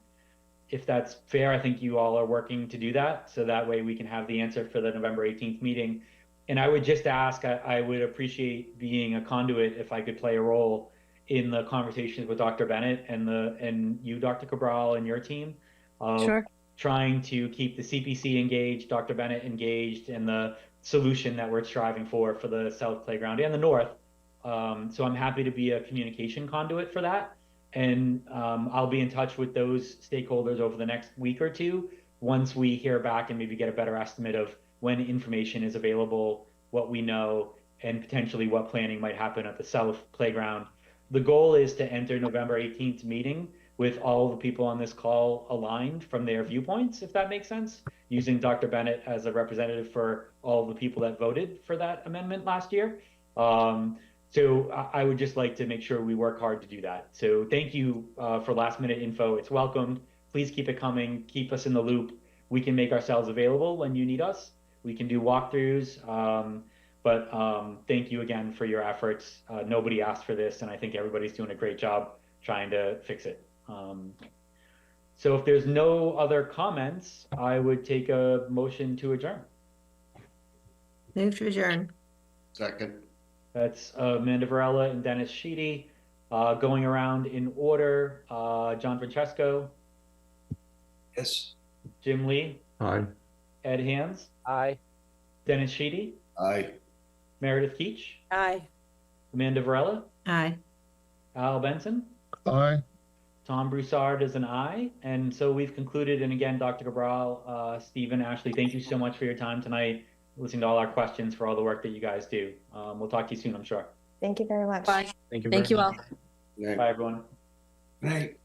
If that's fair, I think you all are working to do that. So that way we can have the answer for the November 18th meeting. And I would just ask, I would appreciate being a conduit if I could play a role in the conversations with Dr. Bennett and you, Dr. Cabral, and your team. Sure. Trying to keep the CPC engaged, Dr. Bennett engaged, and the solution that we're striving for the South Playground and the North. So I'm happy to be a communication conduit for that. And I'll be in touch with those stakeholders over the next week or two once we hear back and maybe get a better estimate of when information is available, what we know, and potentially what planning might happen at the South Playground. The goal is to enter November 18th meeting with all the people on this call aligned from their viewpoints, if that makes sense, using Dr. Bennett as a representative for all the people that voted for that amendment last year. So I would just like to make sure we work hard to do that. So thank you for last minute info. It's welcomed. Please keep it coming. Keep us in the loop. We can make ourselves available when you need us. We can do walkthroughs. But thank you again for your efforts. Nobody asked for this, and I think everybody's doing a great job trying to fix it. So if there's no other comments, I would take a motion to adjourn. Move to adjourn. Second. That's Amanda Varela and Dennis Sheedy. Going around in order, John Francesco, Yes. Jim Lee, Aye. Ed Hands, Aye. Dennis Sheedy, Aye. Meredith Keach, Aye. Amanda Varela, Aye. Al Benson, Aye. Tom Broussard is an aye. And so we've concluded. And again, Dr. Cabral, Stephen, Ashley, thank you so much for your time tonight, listening to all our questions, for all the work that you guys do. We'll talk to you soon, I'm sure. Thank you very much. Bye. Thank you. Thank you all. Bye, everyone. Good night.